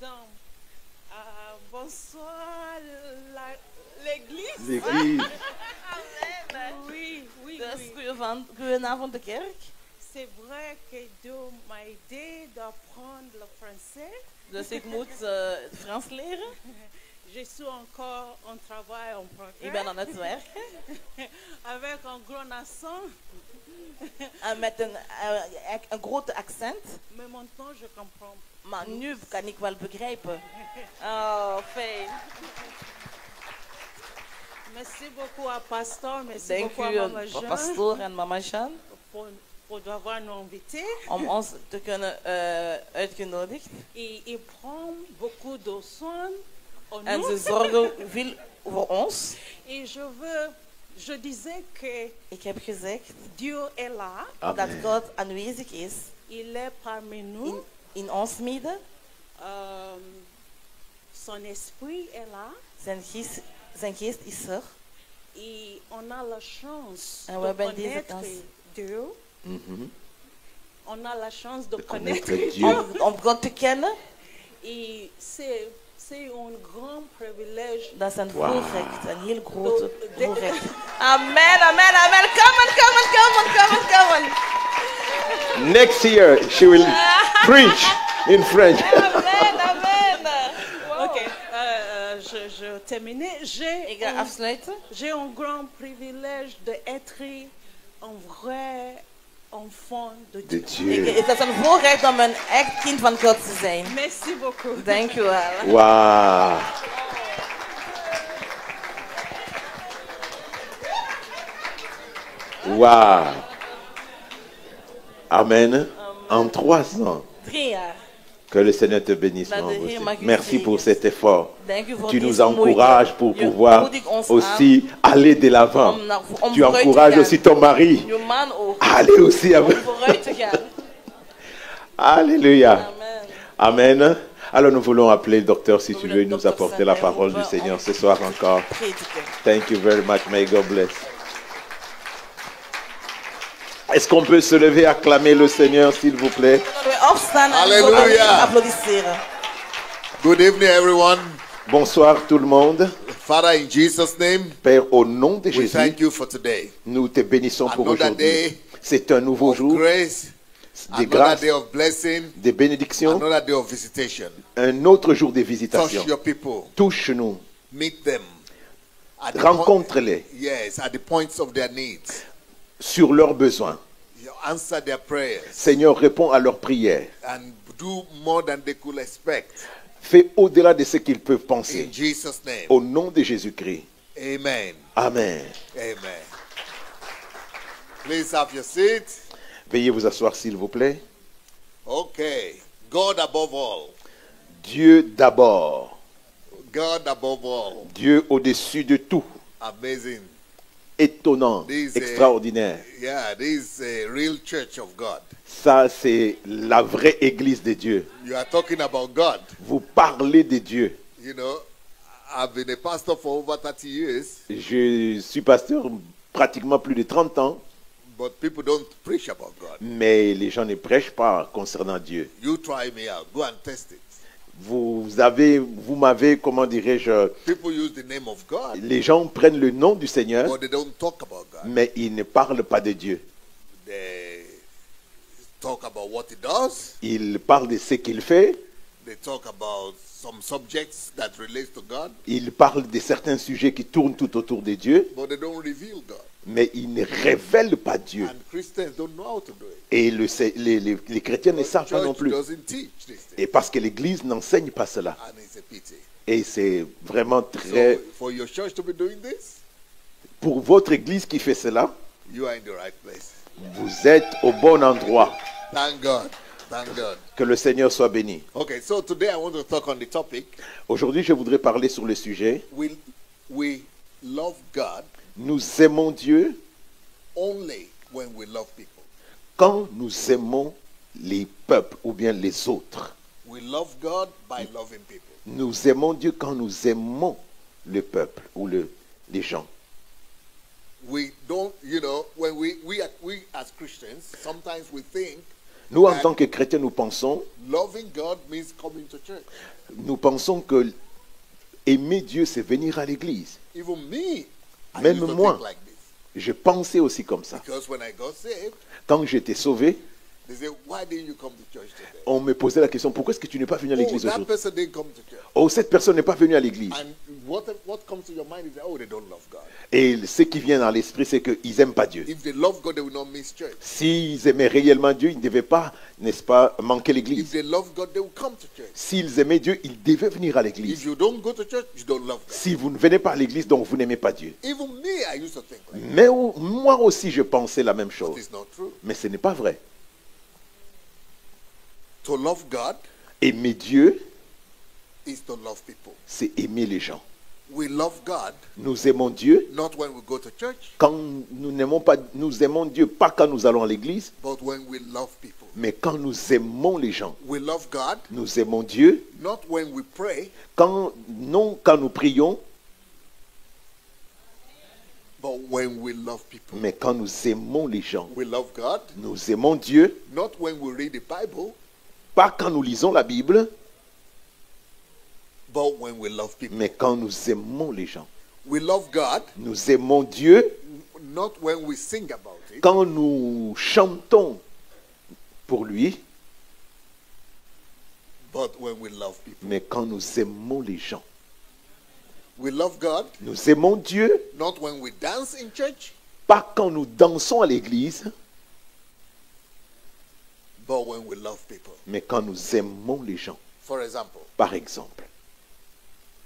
président. Bonsoir, l'église. L'église. Oui, oui, Dus oui. goedenavond de kerk. C'est vrai que Dieu m'a aidé d'apprendre le français. Dus ik moet Frans leren. Je suis encore en travail en Ik ben progrès aan het werken. avec un grand accent. Met een grote accent. Mais maintenant, je comprends. Maar nu kan ik wel begrijpen. Oh, fijn. Merci beaucoup à Pasteur, merci Dank beaucoup à u, Mama Jean pastoor en mama Jean, pour avoir nous invité. om ons te kunnen uitgenodigd. Et il prend beaucoup de soin en En nous. ze zorgen veel voor ons. Et je disais que Ik heb gezegd Dieu est là, dat Amen. God aanwezig is il est parmi nous, in ons midden. son esprit est là, Zijn geest is er. et on a la chance En we de hebben deze connaître kans Dieu. On a la chance de Connaître connaître Dieu. Om God te kennen, et c'est un grand privilège. dat is een Wauw. voorrecht. Een heel grote De- voorrecht. Amen, amen, amen. Come on, come on, come on, come on, come on. Next year, she will preach in French. Amen, amen. Wow. Ok, je terminais. Ik ga afsluiten. J'ai un grand privilège d'être un vrai enfant de De Dieu. Dieu. Het is een voorrecht om een echt kind van God te zijn. Merci beaucoup. Dank u wel. Wow. Wow. Amen. En 3 ans. 3 jaar. Que le Seigneur te bénisse. Dat de mon Heer beau. mag u Merci pour zegenen. cet effort. Dank u voor Tu deze nous encourages pour moeite. Je pouvoir moedigt ons aussi aller de l'avant. om Tu vooruit te encourages gaan. aussi ton mari Je man ook. à aller aussi Om avant. vooruit te gaan. Alléluia. Amen. Amen. Alors nous voulons appeler le docteur si Nous tu voulons veux le nous docteur apporter la Saint-Pierre parole du Roubaix Seigneur en- ce soir encore. Prediken. Thank you very much. May God bless. Est-ce qu'on peut se lever, acclamer le Seigneur, s'il vous plaît? Zullen we opstaan en Halleluja. applaudisseren. Good evening, everyone. Bonsoir tout le monde. Father, in Jesus' name, Père, au nom de we Jésus, thank you for today. nous te bénissons pour Another aujourd'hui. day C'est un nouveau of jour, grace, des another grâces, day of blessing, des bénédictions, another day of visitation. un autre jour de Touch visitation. your people. Touche-nous, Meet them. At the point- rencontre-les yes, at the points of their needs. sur leurs besoins. You answer their prayers Seigneur, réponds à leurs prières. and do more than they could expect. Fais au-delà de ce qu'ils peuvent penser. In Jesus' name. Au nom de Jésus-Christ. Amen. Amen. Amen. Please have your seat. Veuillez vous asseoir, s'il vous plaît. Okay. God above all. Dieu d'abord. God above all. Dieu au-dessus de tout. Amazing. Étonnant, This, extraordinaire. Yeah, this is a real church of God. Ça, c'est la vraie église de Dieu. You are talking about God. Vous parlez de Dieu. You know, I've been a pastor for over 30 years, Je suis pasteur pratiquement plus de 30 ans, but people don't preach about God. mais les gens ne prêchent pas concernant Dieu. You try me out. Go and test it. Vous m'avez, comment dirais-je, People use the name of God, les gens prennent le nom du Seigneur, but they don't talk about God. mais ils ne parlent pas de Dieu. They talk about what He does. Ils parlent de ce qu'il fait, They talk about some subjects that relate to God, ils parlent de certains sujets qui tournent tout autour de Dieu, but they don't reveal God. mais ils ne révèlent pas Dieu. And Christians don't know how to do it. Et les chrétiens ne savent pas non Church plus. doesn't teach this thing, Et parce que l'Église n'enseigne pas cela. and it's a pity. Et c'est vraiment très... So, for your church to be doing this, Pour votre Église qui fait cela, you are in the right place. vous êtes au bon endroit. Thank God. Thank God. Que le Seigneur soit béni. Okay, so today I want to talk on the topic. Aujourd'hui, je voudrais parler sur le sujet. We love God Nous aimons Dieu only when we love people. quand nous aimons les peuples ou bien les autres. We love God by loving people. Nous aimons Dieu quand nous aimons le peuple ou les gens. We don't, you know, when we as Christians, sometimes we think Nous, en tant que chrétiens, nous pensons God means coming to church. Que aimer Dieu, c'est venir à l'église. Even me, I Même used to moi. think like this. Je pensais aussi comme ça. Because when I got saved, Quand j'étais sauvé, they say, why didn't you come to church today? on me posait la question, pourquoi est-ce que tu n'es pas venu à Oh, l'église that aujourd'hui? person didn't come to church. Oh, cette personne n'est pas venue à l'église. And what comes to your mind is, oh, they don't love God. Et ce qui vient dans l'esprit, c'est qu'ils n'aiment pas Dieu. If they love God, they will not miss church. S'ils aimaient réellement Dieu, ils ne devaient pas, n'est-ce pas, manquer If l'église. they love God, they will come to church. S'ils aimaient Dieu, ils devaient venir à If l'église. you don't go to church, you don't love God. Si vous ne venez pas à l'église, donc vous n'aimez pas Dieu. Even me, I used to think like that. Mais moi aussi, je pensais la même But chose. it's not true. Mais ce n'est pas vrai. To love God Aimer Dieu, is to love people. c'est aimer les gens. We love God Nous aimons Dieu not when we go to church, quand nous aimons Dieu, pas quand nous allons à l'église, but when we love people. mais quand nous aimons les gens. We love God Nous aimons Dieu not when we pray, non quand nous prions, but when we love people. mais quand nous aimons les gens. We love God Nous aimons Dieu, not when we read the Bible, pas quand nous lisons la Bible, but when we love people. mais quand nous aimons les gens. We love God Nous aimons Dieu not when we sing about it, quand nous chantons pour lui, but when we love people. mais quand nous aimons les gens. We love God Nous aimons Dieu, not when we dance in church, pas quand nous dansons à l'église, but when we love people. mais quand nous aimons les gens. For example, Par exemple,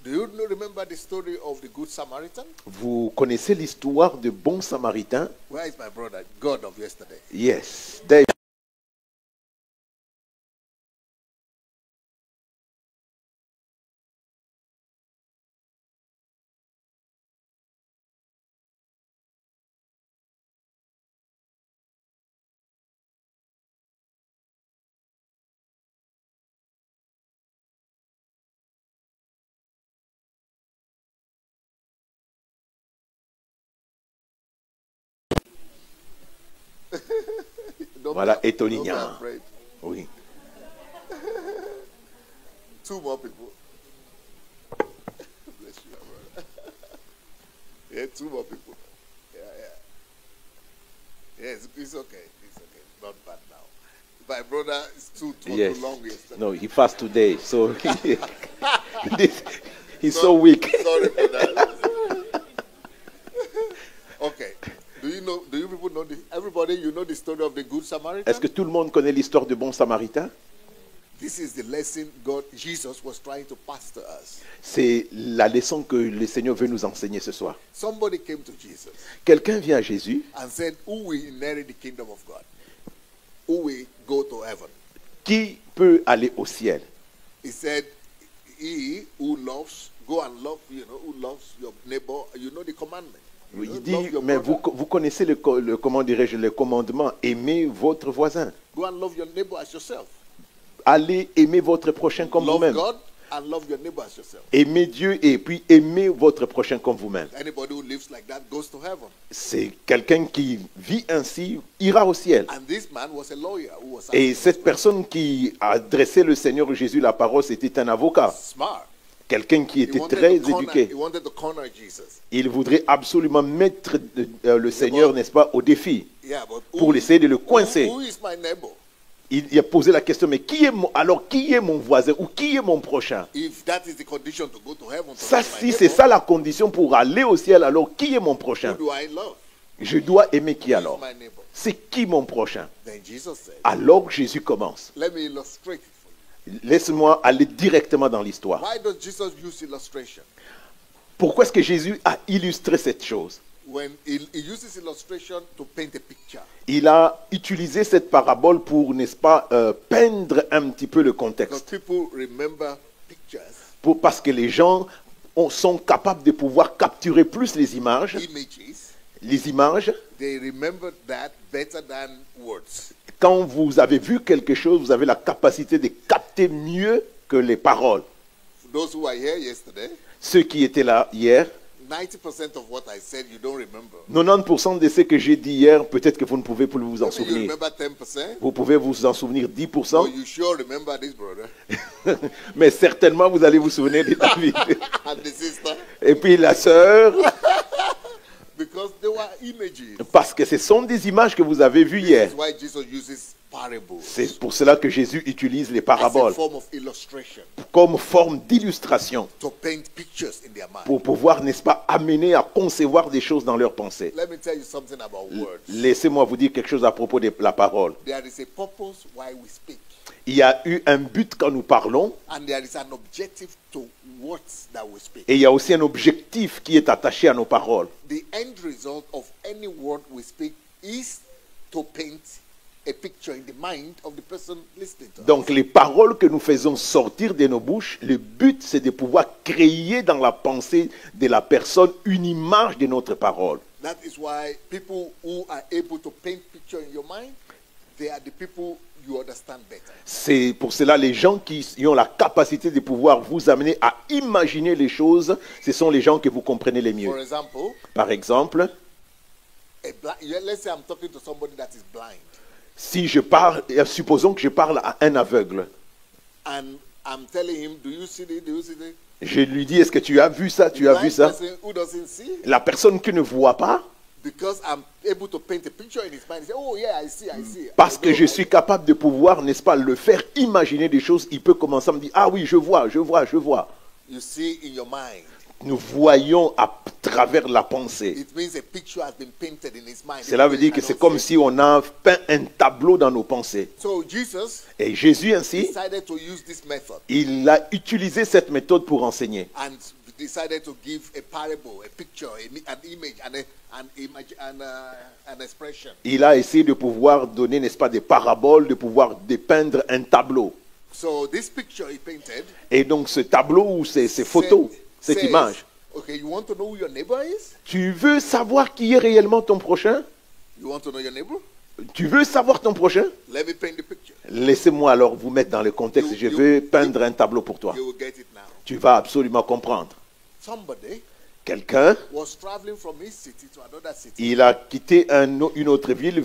do you remember the story of the Good Samaritan? vous connaissez l'histoire de bon samaritain? Where is my brother, God of yesterday? Yes. Dave. Voilà, don't be Etolignan. afraid. Oui. Two more people. Bless you, brother. Yeah, two more people. Yeah. Yeah, it's okay. It's okay. Not bad now. My brother is too Yes. long yesterday. No, he fast today, so he's so weak. Sorry for that. Okay. Do you people know everybody, you know the story of the Good Samaritan? Est-ce que tout le monde connaît l'histoire du bon samaritain? This is the lesson Jesus was trying to pass to us. C'est la leçon que le Seigneur veut nous enseigner ce soir. Somebody came to Jesus Quelqu'un vient à Jésus and said, who will inherit the kingdom of God? Who will go to heaven? qui peut aller au ciel. He said, he who loves, go and love, who loves your neighbor, you know the commandment. You know, Il dit, love your mais brother. vous connaissez comment dirais-je, le commandement, aimez votre voisin. Go and love your neighbor as yourself. Allez aimer votre prochain comme Love vous-même. God and love your neighbor as yourself. Aimez Dieu et puis aimez votre prochain comme vous-même. Anybody who lives like that goes to heaven. C'est quelqu'un qui vit ainsi, ira au ciel. And this man was a lawyer who was Et cette personne qui a adressé le Seigneur Jésus la parole, c'était un avocat. smart. Quelqu'un qui He était wanted, très to corner, éduqué. he wanted to corner Jesus. Il voudrait absolument mettre le Seigneur, n'est-ce pas, au défi. Yeah, but Pour essayer de le coincer. who is my neighbor? Il a posé la question, mais qui est mon voisin ou qui est mon prochain? If that is the condition to go to heaven, to Ça, love my si c'est neighbor, ça la condition pour aller au ciel, alors qui est mon who prochain? do I love? Je dois aimer qui Who is alors? my neighbor? C'est qui mon prochain? Then Jesus said, Alors Jésus commence. let me illustrate it for you. Laisse-moi aller directement dans l'histoire. Why does Jesus use illustration? Pourquoi est-ce que Jésus a illustré cette chose? When he uses illustration to paint a picture. Il a utilisé cette parabole pour, n'est-ce pas, peindre un petit peu le Because contexte. people remember pictures, Parce que les gens sont capables de pouvoir capturer plus les images. they remember that better than words. Quand vous avez vu quelque chose, vous avez la capacité de capter mieux que les paroles. For those who were here yesterday, Ceux qui étaient là hier, 90% of what I said you don't remember. 90% de ce que j'ai dit hier, peut-être que vous ne pouvez plus vous en Maybe you souvenir. remember 10%. Vous pouvez vous en souvenir But 10%, you sure remember this brother mais certainement vous allez vous souvenir de David. and the sister. Et puis la sœur, Because they were images. parce que ce sont des images que vous avez vues hier. That's why Jesus uses parables C'est pour cela que Jésus utilise les as a paraboles form of illustration comme forme d'illustration to paint pictures in their mind. pour pouvoir, n'est-ce pas, amener à concevoir des choses dans leurs pensées. Let me tell you something about words. Laissez-moi vous dire quelque chose à propos de la parole. There is a purpose why we speak, Il y a eu un but quand nous parlons and there is an objective to words that we speak. et il y a aussi un objectif qui est attaché à nos paroles. The end result of any word we speak is to paint a picture in the mind of the person listening to us. Donc les paroles que nous faisons sortir de nos bouches, le but c'est de pouvoir créer dans la pensée de la personne une image de notre parole. That is why people who are able to paint picture in your mind, they are the people you understand better. C'est pour cela les gens qui ont la capacité de pouvoir vous amener à imaginer les choses, ce sont les gens que vous comprenez les For mieux. example, Par exemple, let's say I'm talking to somebody that is blind, si je parle, supposons que je parle à un aveugle, and I'm telling him, do you see this? Do you see this? je lui dis, est-ce que tu as vu ça, tu as vu Blind ça? person who doesn't see, La personne qui ne voit pas, because I'm able to paint a picture in his mind, he say, oh yeah, I see, I see. parce I que know, je right? suis capable de pouvoir, n'est-ce pas, le faire imaginer des choses, il peut commencer à me dire, ah oui, je vois, je vois, je vois. You see in your mind. Nous voyons à travers la pensée. It means a picture has been painted in his mind. Cela veut dire que c'est comme si on a peint un tableau dans nos pensées. So Jesus Et Jésus ainsi, decided to use this method il a utilisé cette méthode pour enseigner. and decided to give a parable, a picture, an image, and an expression. Il a essayé de pouvoir donner, n'est-ce pas, des paraboles, de pouvoir dépeindre un tableau. So this picture he painted. Et donc ce tableau ou ces photos, cette says, image, okay, you want to know who your neighbor is? tu veux savoir qui est réellement ton prochain? You want to know your neighbor? Tu veux savoir ton prochain? Let me paint the picture. Laissez-moi alors vous mettre dans le contexte. Je veux peindre un tableau pour toi. You will get it now. Tu vas absolument comprendre. Somebody Quelqu'un, was traveling from his city to another city, il a quitté une autre ville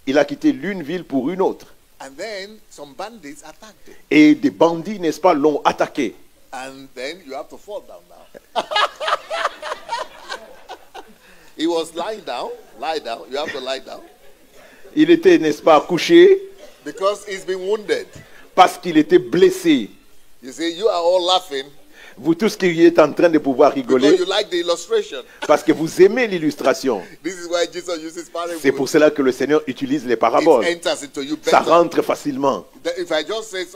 il a quitté l'une ville pour une autre. and then some bandits attacked him. Et des bandits, n'est-ce pas, l'ont attaqué. And then you have to fall down now. He was lying down. Lie down. You have to lie down. Il était, n'est-ce pas, couché Because he's been wounded. parce qu'il était blessé. You see, you are all laughing Vous tous qui êtes en train de pouvoir because rigoler you like the illustration. parce que vous aimez l'illustration. This is why Jesus uses parables. C'est pour cela que le Seigneur utilise les It paraboles. enters into you Ça better. rentre facilement. If I just say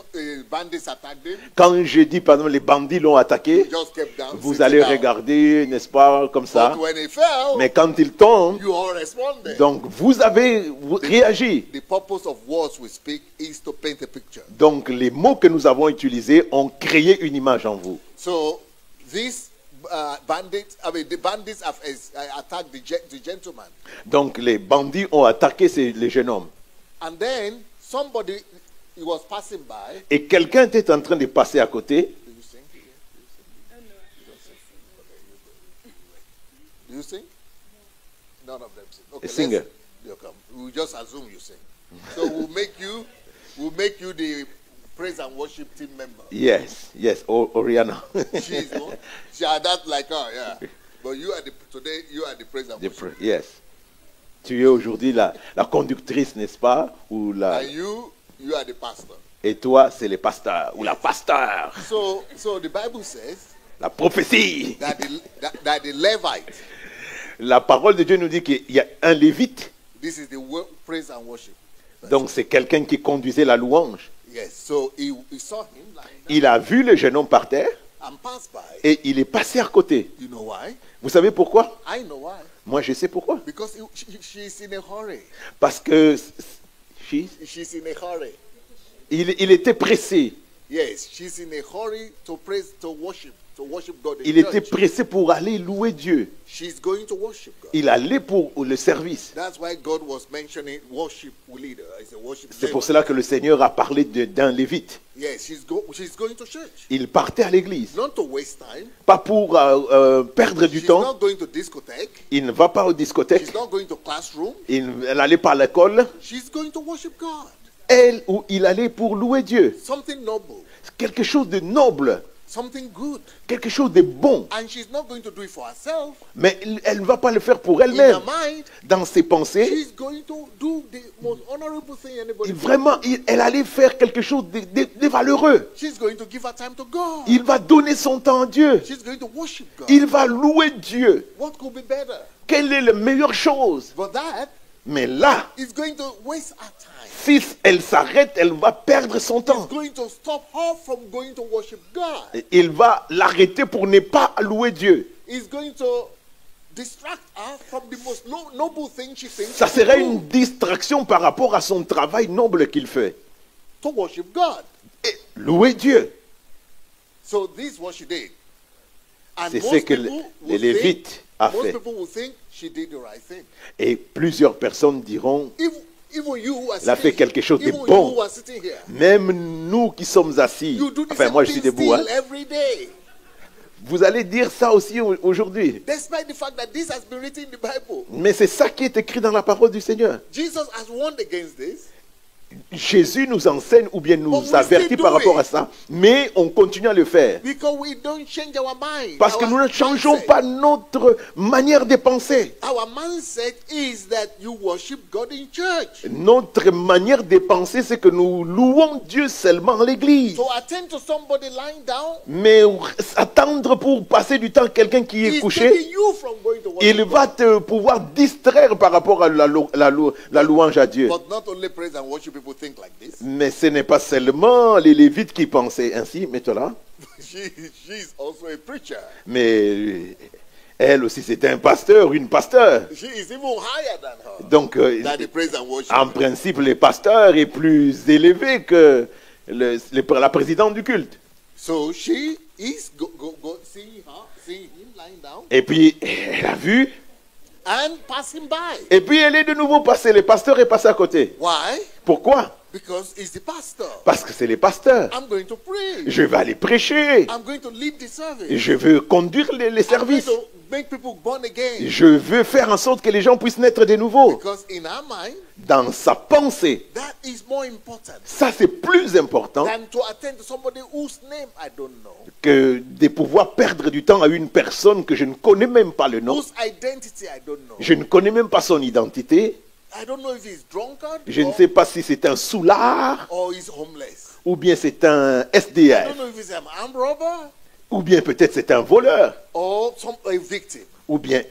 bandits attacked him, Quand je dis, par exemple, les bandits l'ont attaqué, you just kept down. vous sitting allez down. regarder, n'est-ce pas, comme ça. But when he fell, Mais quand il tombe, you all responded. donc vous avez réagi. The purpose of words we speak is to paint a picture. Donc les mots que nous avons utilisés ont créé une image en vous. So these the bandits have attacked the gentleman. Donc les bandits ont attaqué les jeunes hommes. And then somebody, he was passing by. Et quelqu'un était en train de passer à côté. Do you sing? Do you sing? None of them sing. Okay, A singer. You come. We'll just assume you sing. So we'll make you the praise and worship team member. Yes, Oriana. She's one. She had that like her, yeah. But today you are the praise and worship. Yes. Tu es aujourd'hui la conductrice, n'est-ce pas? Ou And you are the pastor. Et toi, c'est le pasteur ou la pasteur. So the Bible says La prophétie. that the Levite, La parole de Dieu nous dit qu'il y a un lévite. this is the praise and worship. Donc c'est quelqu'un qui conduisait la louange. Yes. So he saw him lying down Il a vu le jeune homme par terre and passed by. et il est passé à côté. You know why? Vous savez pourquoi? I know why. Moi, je sais pourquoi. Because she's in a hurry. Parce que She's in a hurry. il était pressé. He Yes, she's in a hurry to praise, to worship God in Il était church. pressé pour aller louer Dieu. She's going to worship God. Il allait pour le service. That's why God was mentioning worship leader. It's a worship C'est pour leader. cela que le Seigneur a parlé d'un lévite. Yes, she's going to church. Il partait à l'église. Not to waste time. Pas pour perdre du She's temps. not going to discotheque. Il ne va pas aux discothèques. She's not going to classroom. Il n'allait pas à l'école. She's going to worship God. Il allait pour louer Dieu. Something noble. Quelque chose de noble. Something good. Quelque chose de bon. And she's not going to do it for herself. Mais elle ne va pas le faire pour In elle-même. her mind, Dans ses pensées, she's going to do the most honorable thing anybody can vraiment, elle allait faire quelque chose de valeureux. She's going to give her time to God. Il va donner son temps à Dieu. She's going to worship God. Il va louer Dieu. What could be better? Quelle est la meilleure chose? But that Mais là, is going to waste her time. si elle s'arrête, elle va perdre son It's temps. going to stop her from going to worship God. Il va l'arrêter pour ne pas louer Dieu. It's going to distract her from the most noble thing she thinks Ça to serait do, une distraction par rapport à son travail noble qu'il fait. to worship God. Et louer Dieu. So this is what she did. And C'est most ce que people les will Lévites think, a most fait. people will think she did the right thing. Et plusieurs personnes diront, Even you who are il a fait quelque chose de even you bon. who are sitting here, Même nous qui sommes assis, you do the enfin same moi je suis thing debout, hein. still every day. Vous allez dire ça aussi aujourd'hui. Despite the fact that this has been written in the Bible. Mais c'est ça qui est écrit dans la parole du Seigneur. Jesus has warned against this. Jésus nous enseigne ou bien nous But we avertit still par do rapport it. à ça. Mais on continue à le faire. Because we don't change our mind. Parce que our nous ne changeons mindset. pas notre manière de penser. Our mindset is that you worship God in church. Notre manière de penser, c'est que nous louons Dieu seulement à l'église. To attend to somebody lying down Mais attendre pour passer du temps à quelqu'un qui est is couché, taking you from going to worship il God. va te pouvoir distraire par rapport à la louange à Dieu. But not only praise and worship people think like this. Mais ce n'est pas seulement les Lévites qui pensaient ainsi, mais là. She's also a preacher. Mais elle aussi, c'était un pasteur, une pasteur. She is even higher than her. Donc, Than the praise and worship. en principe, le pasteur est plus élevé que la présidente du culte. So she is seeing him lying down Et puis, elle a vu. and passing by. Et puis, elle est de nouveau passée. Le pasteur est passé à côté. Why? Pourquoi? Because he's the pastor. Parce que c'est les pasteurs. I'm going to pray. Je vais aller prêcher. I'm going to lead the service. Je veux conduire les I'm going services. to make people born again. Je veux faire en sorte que les gens puissent naître de nouveau. Because in our mind, Dans sa pensée, that is more important ça c'est plus important than to attend to somebody whose name I don't know, que de pouvoir perdre du temps à une personne que je ne connais même pas le nom. whose identity I don't know. Je ne connais même pas son identité. I don't know if he's drunkard Je ne sais pas si c'est un soulard or he's homeless. ou bien c'est un I SDF don't know if he's an armed robber ou bien peut-être c'est un voleur or a victim. ou bien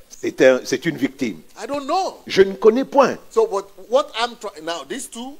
c'est une victime. I don't know. Je ne connais point. So what I'm trying now, these two,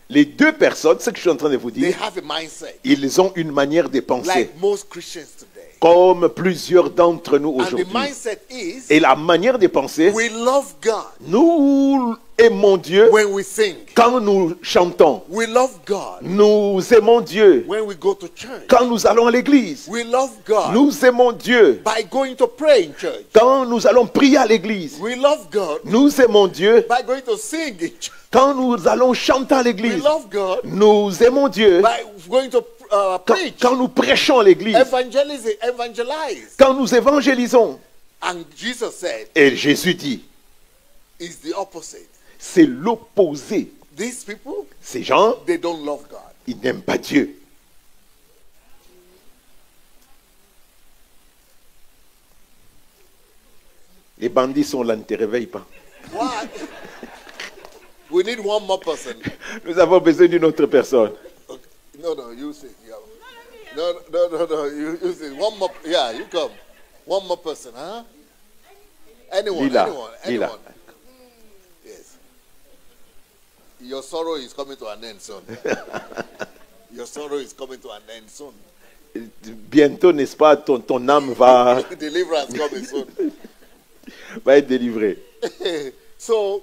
Les deux personnes, ce que je suis en train de vous they dire, have a mindset ils ont une manière de penser like most Christians today. comme plusieurs d'entre nous And the aujourd'hui. mindset is Et la manière de penser, we love God nous aimons Dieu when we sing. quand nous chantons. We love God Nous aimons Dieu when we go to church. quand nous allons à l'église. We love God Nous aimons Dieu by going to pray in church. quand nous allons prier à l'église. We love God Nous aimons Dieu by going to sing in church. quand nous allons chanter à We l'église. love God Nous aimons Dieu by going to preach, quand nous prêchons à l'église. evangelize. Quand nous évangélisons. And Jesus said, Et Jésus dit, it's the opposite. c'est l'opposé. These people, Ces gens, they don't love God. ils n'aiment pas Dieu. Les bandits sont là, ne te réveille pas. What? We need one more person. Nous avons besoin d'une autre personne. Okay. No, you say. Yeah. No. You say one more. Yeah, you come. One more person, huh? Anyone. Lila. Anyone. Yes. Your sorrow is coming to an end soon. Your sorrow is coming to an end soon. Bientôt, n'est-ce pas, ton âme va Deliverance coming soon. être délivrée. So,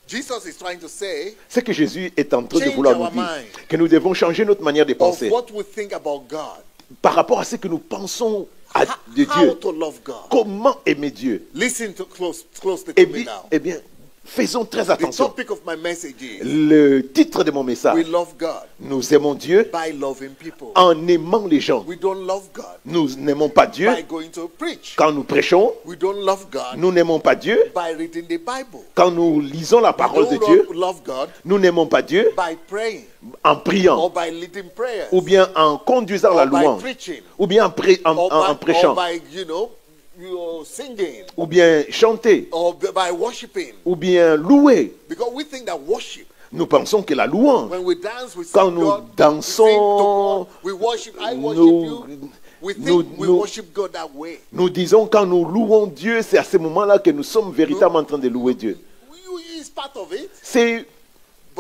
Jesus is trying to say C'est que Jésus est en train de Change vouloir our nous dire mind. que nous devons changer notre manière de of penser what we think about God, par rapport à ce que nous pensons de how Dieu. to love God. Comment aimer Dieu? Listen to closely Eh to me bien, now. eh bien, faisons très The attention. topic of my message is Le titre de mon message, we love God nous aimons Dieu by loving people. en aimant les gens. We don't love God Nous n'aimons pas Dieu by going to preach. quand nous prêchons. We don't love God Nous n'aimons pas Dieu by reading the Bible. quand nous lisons la We parole de don't Dieu. love God Nous n'aimons pas Dieu by praying en or priant by leading prayers ou bien en conduisant la or by louange preaching ou bien en prêchant or by singing ou bien chanter or by worshiping. ou bien louer. Because we think that worship, Nous pensons que la louange, when we dance, we quand sing nous God, dansons, we sing to God, we worship, I worship nous- you. We think nous- we nous- worship God that way. nous disons quand nous louons Dieu, c'est à ce moment-là que nous sommes véritablement en train de louer Dieu. It's part of it, C'est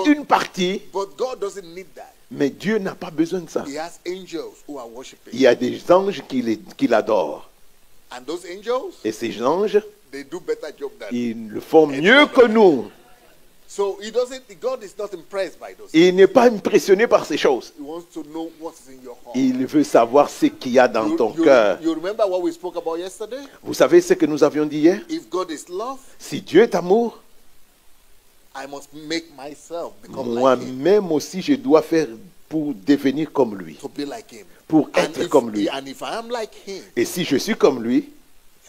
une partie, but God doesn't need that. mais Dieu n'a pas besoin de ça. He has angels who are worshiping. Il y a des anges qui l'adorent. And those angels, Et ces anges, they do better job than ils le font mieux que nous. So God is not impressed by those. Il n'est pas impressionné par ces choses. He wants to know what's in your heart. Il veut savoir ce qu'il y a dans ton You cœur. remember what we spoke about yesterday? Vous savez ce que nous avions dit hier? If God is love, Si Dieu est amour, I must make myself become like Him, moi-même aussi je dois faire pour devenir comme lui. to be like Him. Pour être comme lui. And if I am like Him, Et si je suis comme lui,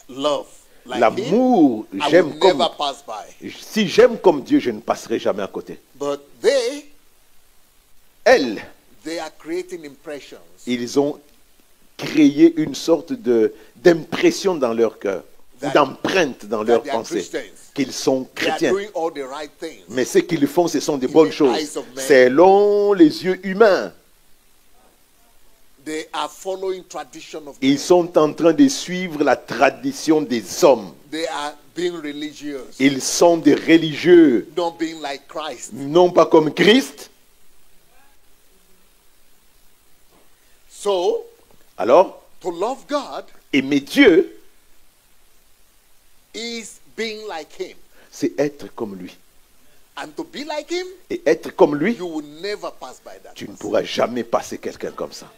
love, like Him, l'amour, I j'aime will comme. never pass by. Si j'aime comme Dieu, je ne passerai jamais à côté. But they are creating impressions. Ils ont créé une sorte d'impression dans leur cœur, That- d'empreinte dans leur they are pensée, Christians. qu'ils sont They are chrétiens. doing all the right things. Mais ce qu'ils font, ce sont des In bonnes the choses. eyes of men. Selon les yeux humains, They are following tradition of ils men. sont en train de suivre la tradition des hommes. They are being religious, Ils sont des religieux, not being like Christ. non pas comme Christ. So, Alors, to love God aimer Dieu, is being like Him. c'est être comme lui. And to be like Him, Et être comme lui, you will never pass by that tu ne person. pourras jamais passer quelqu'un comme ça.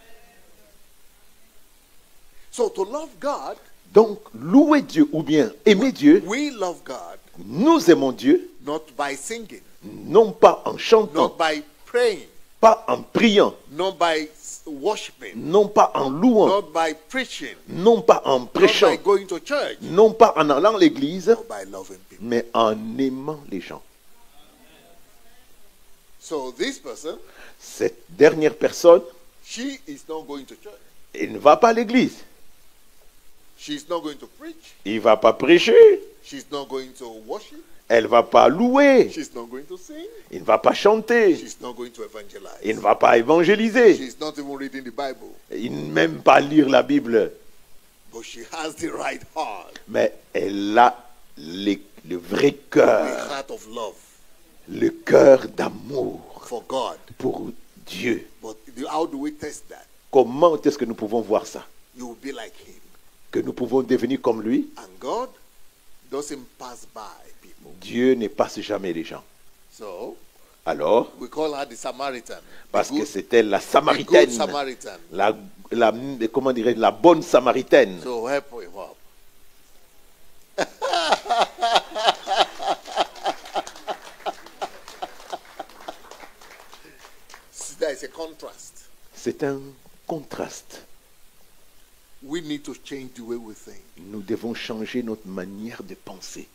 So, to love God, Donc, louer Dieu ou bien aimer Dieu, we love God nous aimons Dieu, not by singing, non pas en chantant, not by praying, pas en priant, not by worshiping, non pas en louant, not by preaching, non pas en not prêchant, by going to church, non pas en allant à l'église, but by loving people. mais en aimant les gens. So, this person, Cette dernière personne, she is not going to church. elle ne va pas à l'église, She's not going to preach. il ne va pas prêcher, She's not going to worship. elle ne va pas louer, She's not going to sing. il ne va pas chanter, She's not going to evangelize. il ne va pas évangéliser, She's not even reading the Bible. il ne même pas lire la Bible, But she has the right heart, mais elle a le vrai the cœur, heart of love le cœur d'amour for God. pour Dieu. But how do we test that? Comment est-ce que nous pouvons voir ça? You will be like Him. Que nous pouvons devenir comme lui? And God doesn't pass by people. Dieu ne passe jamais les gens. So, Alors, we call her the Samaritan. parce The good- que c'était la the good Samaritaine, Samaritan. comment dirais la bonne Samaritaine. So help him up. See, there is a contrast. C'est un contraste. We need to change the way we think. Nous devons changer notre manière de penser.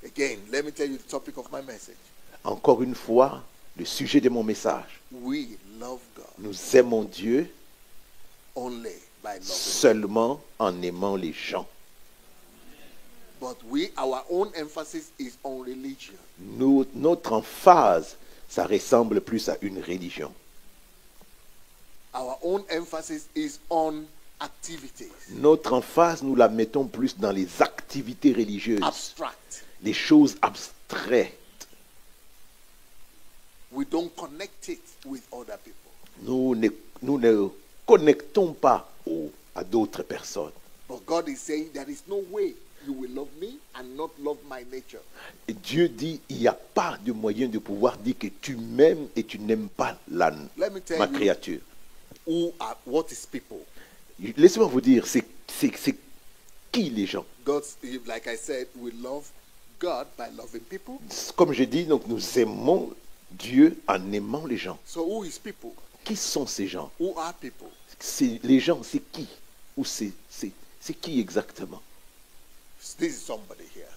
Again, let me tell you the topic of my message. Encore une fois, le sujet de mon message. We love God Nous aimons Dieu only by loving. seulement en aimant les gens. But our own emphasis is on religion. Notre emphase, ça ressemble plus à une religion. Our own emphasis is on activities, Notre emphase, nous la mettons plus dans les activités religieuses, abstract. les choses abstraites. We don't connect it with other people. Nous ne connectons pas à d'autres personnes. But God is saying there is no way you will love me and not love my nature. Et Dieu dit, il n'y a pas de moyen de pouvoir dire que tu m'aimes et tu n'aimes pas Let me tell ma you créature. what is people. Laissez-moi vous dire, c'est qui les gens? God's, like I said, we love God by loving people. Comme je dis, donc nous aimons Dieu en aimant les gens. So who is people? Qui sont ces gens? Who are people? Les gens, c'est qui? Ou c'est qui exactement? This is somebody here.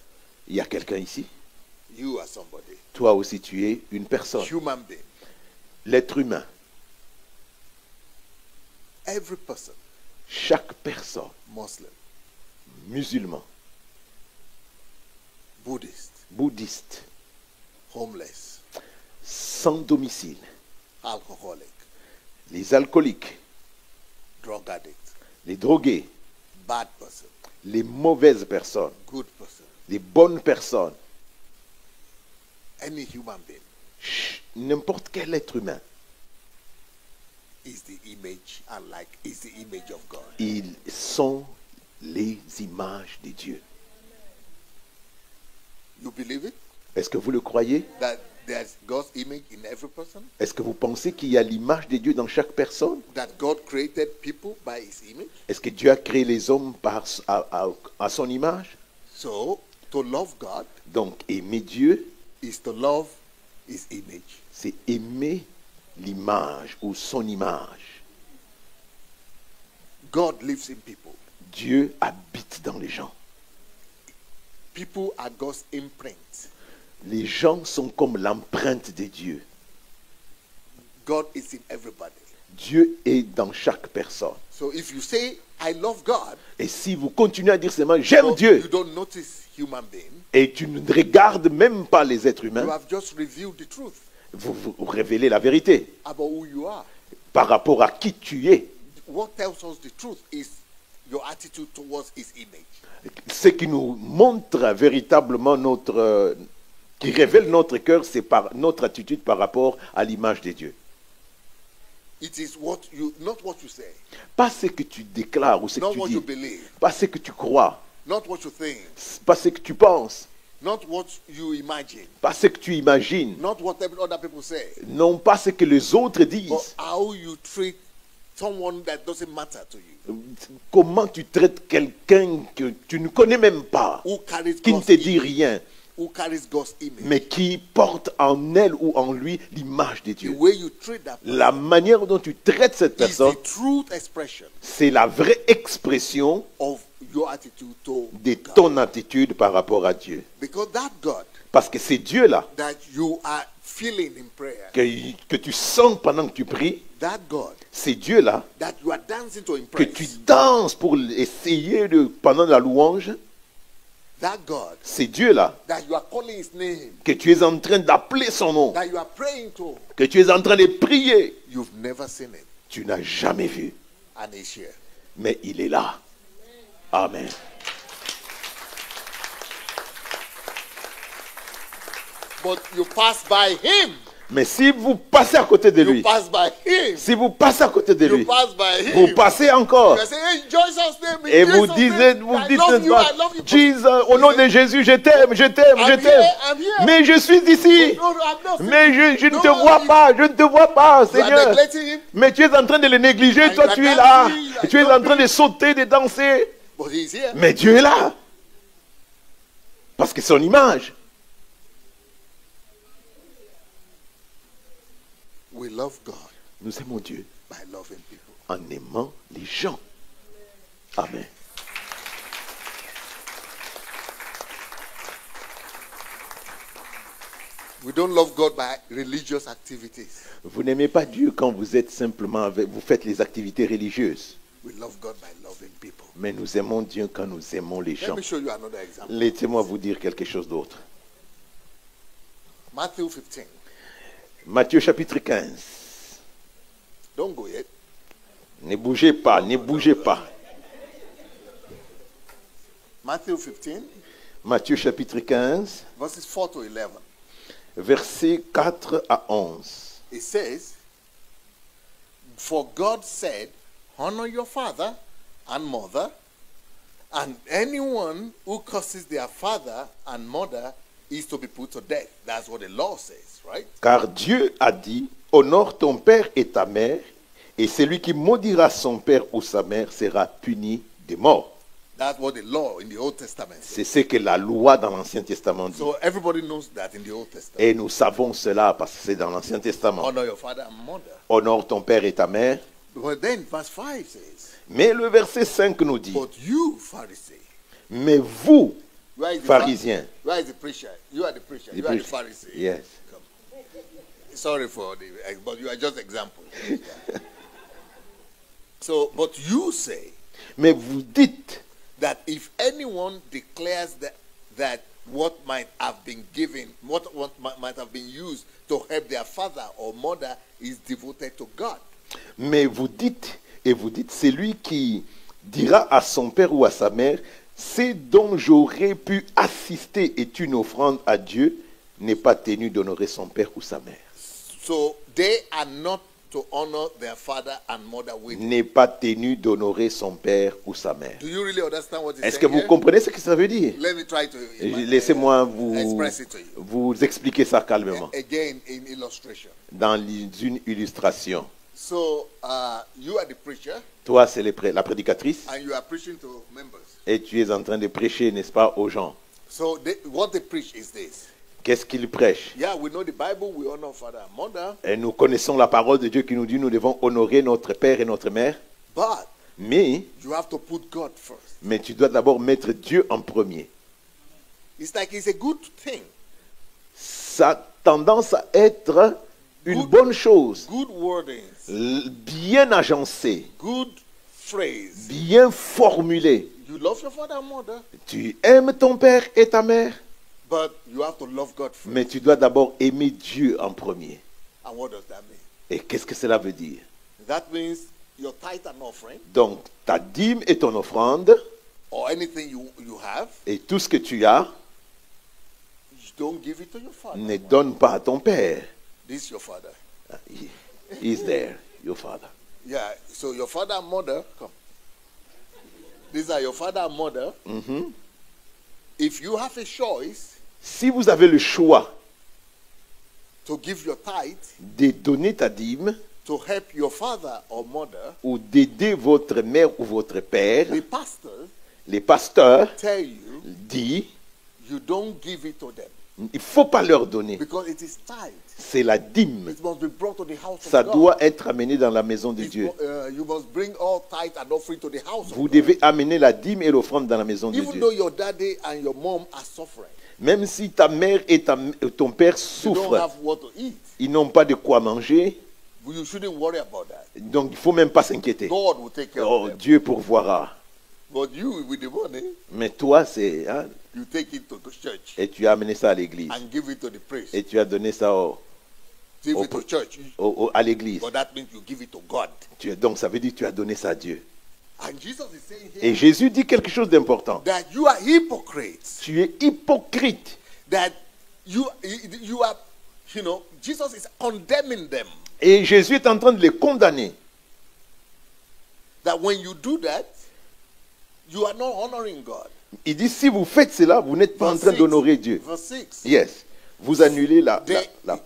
Il y a quelqu'un ici? You are somebody. Toi aussi, tu es une personne. Human being. L'être humain. Every person. Chaque personne. Muslim. Musulman. Buddhist. Bouddhiste. Homeless. Sans domicile. Alcoholic. Les alcooliques. Drug addict. Les drogués. Bad person. Les mauvaises personnes. Good person. Les bonnes personnes. Any human being N'importe quel être humain. is the image is the image of God. Ils sont les images de Dieu. You believe it? Est-ce que vous le croyez? That there's God's image in every person? Est-ce que vous pensez qu'il y a l'image de Dieu dans chaque personne? That God created people by his image? Est-ce que Dieu a créé les hommes à son image? So, to love God Donc, aimer Dieu, is to love his image. c'est aimer l'image ou son image. God lives in people. Dieu habite dans les gens. People are God's imprint. Les gens sont comme l'empreinte de Dieu. God is in everybody. Dieu est dans chaque personne. So if you say, I love God, Et si vous continuez à dire seulement j'aime Dieu you don't notice human being, et tu ne regardes même pas les êtres you humains, have just revealed the truth vous révélez la vérité about who you are. par rapport à qui tu es. What tells us the truth is your attitude towards his image. Ce qui nous montre véritablement qui révèle notre cœur, c'est par notre attitude par rapport à l'image de Dieu. It is not what you say, Pas ce que tu déclares ou ce que not tu what dis, you believe, pas ce que tu crois, not what you think, pas ce que tu penses, not what you imagine, pas ce que tu imagines, not what other people say, non pas ce que les autres but disent. how you treat someone that doesn't matter to you, Comment tu traites quelqu'un que tu ne connais même pas, who carries qui ne God's te dit image, rien, who carries God's image. mais qui porte en elle ou en lui l'image de The Dieu. way you treat that La person manière dont tu traites cette is personne, the truth expression c'est la vraie expression of your attitude to de God. ton attitude par rapport à Dieu. Because that God Parce que c'est Dieu-là that you are feeling in prayer, que tu sens pendant que tu pries, that God c'est Dieu-là that you are dancing to que impress, tu danses pour essayer pendant la louange, that God c'est Dieu-là that you are calling his name, que tu es en train d'appeler son nom, that you are praying to, que tu es en train de prier. you've never seen it, Tu n'as jamais vu, and he's here. mais il est là. Amen. But you pass by him. Mais si vous passez à côté de You lui, pass by him. si vous passez à côté de You lui, pass by vous him. passez encore. You say, hey, Jesus' name. in Et vous Jesus' dites, name, vous I dites, love you, pas, I love you. Jesus, au nom de Jésus, je t'aime, je t'aime, je I'm t'aime. here, I'm here. Mais je suis ici. No, no, I'm not Mais je ne No, te vois you- pas, je ne te vois pas, You are Seigneur. neglecting him, Mais tu es en train de le négliger, And toi you tu are es là. dancing, Et tu es en train de sauter, de danser. but he's here. Mais Dieu est là. Parce que son image. We love God Nous aimons Dieu by loving people. en aimant les gens. Amen. We don't love God by religious activities. Vous n'aimez pas Dieu quand vous êtes simplement vous faites les activités religieuses. We love God by loving people. Mais nous aimons Dieu quand nous aimons les Let gens. me show you another example. Laissez-moi vous dire quelque chose d'autre. Matthew 15. Matthieu chapitre 15. Don't go yet. Ne bougez pas, ne bougez pas. Matthew 15, Matthieu chapitre 15, verses 4 to 11. versets 4 à 11. It says, For God said, Honor your father and mother, And anyone who curses their father and mother is to be put to death. That's what the law says, right? Car Dieu a dit, honore ton père et ta mère, et celui qui maudira son père ou sa mère sera puni de mort. That's what the law in the Old Testament says. C'est ce que la loi dans l'Ancien Testament dit. So everybody knows that in the Old Testament. Et nous savons cela parce que c'est dans l'Ancien Testament. Honor your father and mother. Honore ton père et ta mère. But then verse 5 says, Mais le verset 5 nous dit, but you, Pharisee, mais vous, where is the pharisiens, where is the preacher? You are the preacher. the You are the priest- Pharisee. yes, Come. Sorry for the, but you are just example. Yeah. So, but you say mais vous dites that if anyone declares that what might have been given, what might have been used to help their father or mother is devoted to God. Mais vous dites, et vous dites, celui qui dira à son père ou à sa mère, ce dont j'aurais pu assister est une offrande à Dieu, n'est pas tenu d'honorer son père ou sa mère. So they are not to honor their father and mother with. N'est pas tenu d'honorer son père ou sa mère. Do you really understand what he's Est-ce que saying vous here? comprenez ce que ça veut dire? Let me try to Laissez-moi vous, express it to you. vous expliquer ça calmement, Again, in illustration. dans une illustration. So you are the preacher Toi, c'est la prédicatrice, and you are preaching to members. et tu es en train de prêcher, n'est-ce pas, aux gens. So what they preach is this. Qu'est-ce qu'ils prêchent? Yeah, we know the Bible, we honor father and mother, Et nous connaissons la parole de Dieu qui nous dit nous devons honorer notre père et notre mère. but Mais you have to put God first. tu dois d'abord mettre Dieu en premier. It's like it's a good thing, Ça a tendance à être une Good. bonne chose, good wordings, bien agencée, good phrase. bien formulée. You love your father and mother, Tu aimes ton père et ta mère, but you have to love God first. mais tu dois d'abord aimer Dieu en premier. And what does that mean? Et qu'est-ce que cela veut dire? That means your tithe and offering, Donc, ta dîme et ton offrande, or anything you have, et tout ce que tu as, you don't give it to your father. ne donne pas à ton père. This is your father. He is there, your father. Yeah, so your father and mother, come. These are your father and mother. Mhm. If you have a choice Si vous avez le choix to give your tithe de donner ta dîme to help your father or mother, ou d'aider votre mère ou votre père, the pastor les pasteurs tell you disent you don't give it to them il ne faut pas leur donner. because it is tithe. C'est la dîme. It must be brought to the house Ça of God. doit être amené dans la maison de It Dieu. you must bring all tithe and offering to the house Vous of God. devez amener la dîme et l'offrande dans la maison de Even Dieu. though your daddy and your mom are suffering, Même si ta mère et ton père you don't souffrent, have what to eat. ils n'ont pas de quoi manger, You shouldn't worry about that. donc il ne faut même pas s'inquiéter. God will take care Oh, of them. Dieu pourvoira. But you, with the money, Mais toi, c'est... hein, you take it to the church et tu as amené ça à l'église. and give it to the priest. Et tu as donné ça Give au- it to church. à l'église. But that means you give it to God. Donc ça veut dire que tu as donné ça à Dieu. And Jesus is saying Et here Jésus dit quelque chose d'important. that you are hypocrites. Tu es hypocrite. That you are, Jesus is condemning them. Et Jésus est en train de les condamner. That when you do that, you are not honoring God. Il dit, si vous faites cela, vous n'êtes pas en Verse train 6. d'honorer Dieu. Verse 6. Yes. Vous annulez la...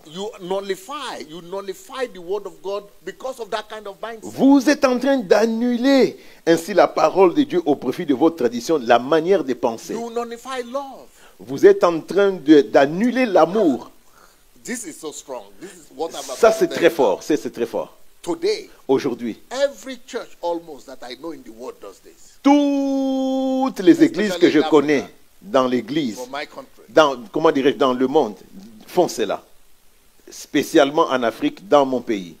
You nullify the word of God because of that kind of mindset. Vous êtes en train d'annuler ainsi la parole de Dieu au profit de votre tradition, la manière de penser. You nullify love. Vous êtes en train d'annuler l'amour. This is so strong. This is what I'm Ça, about c'est to très tell you. fort. C'est très fort. Today, Aujourd'hui, every church almost that I know in the world does this. toutes les églises que je connais dans l'église, For my country. comment dirais-je, dans le monde, font cela. Spécialement en Afrique, dans mon pays.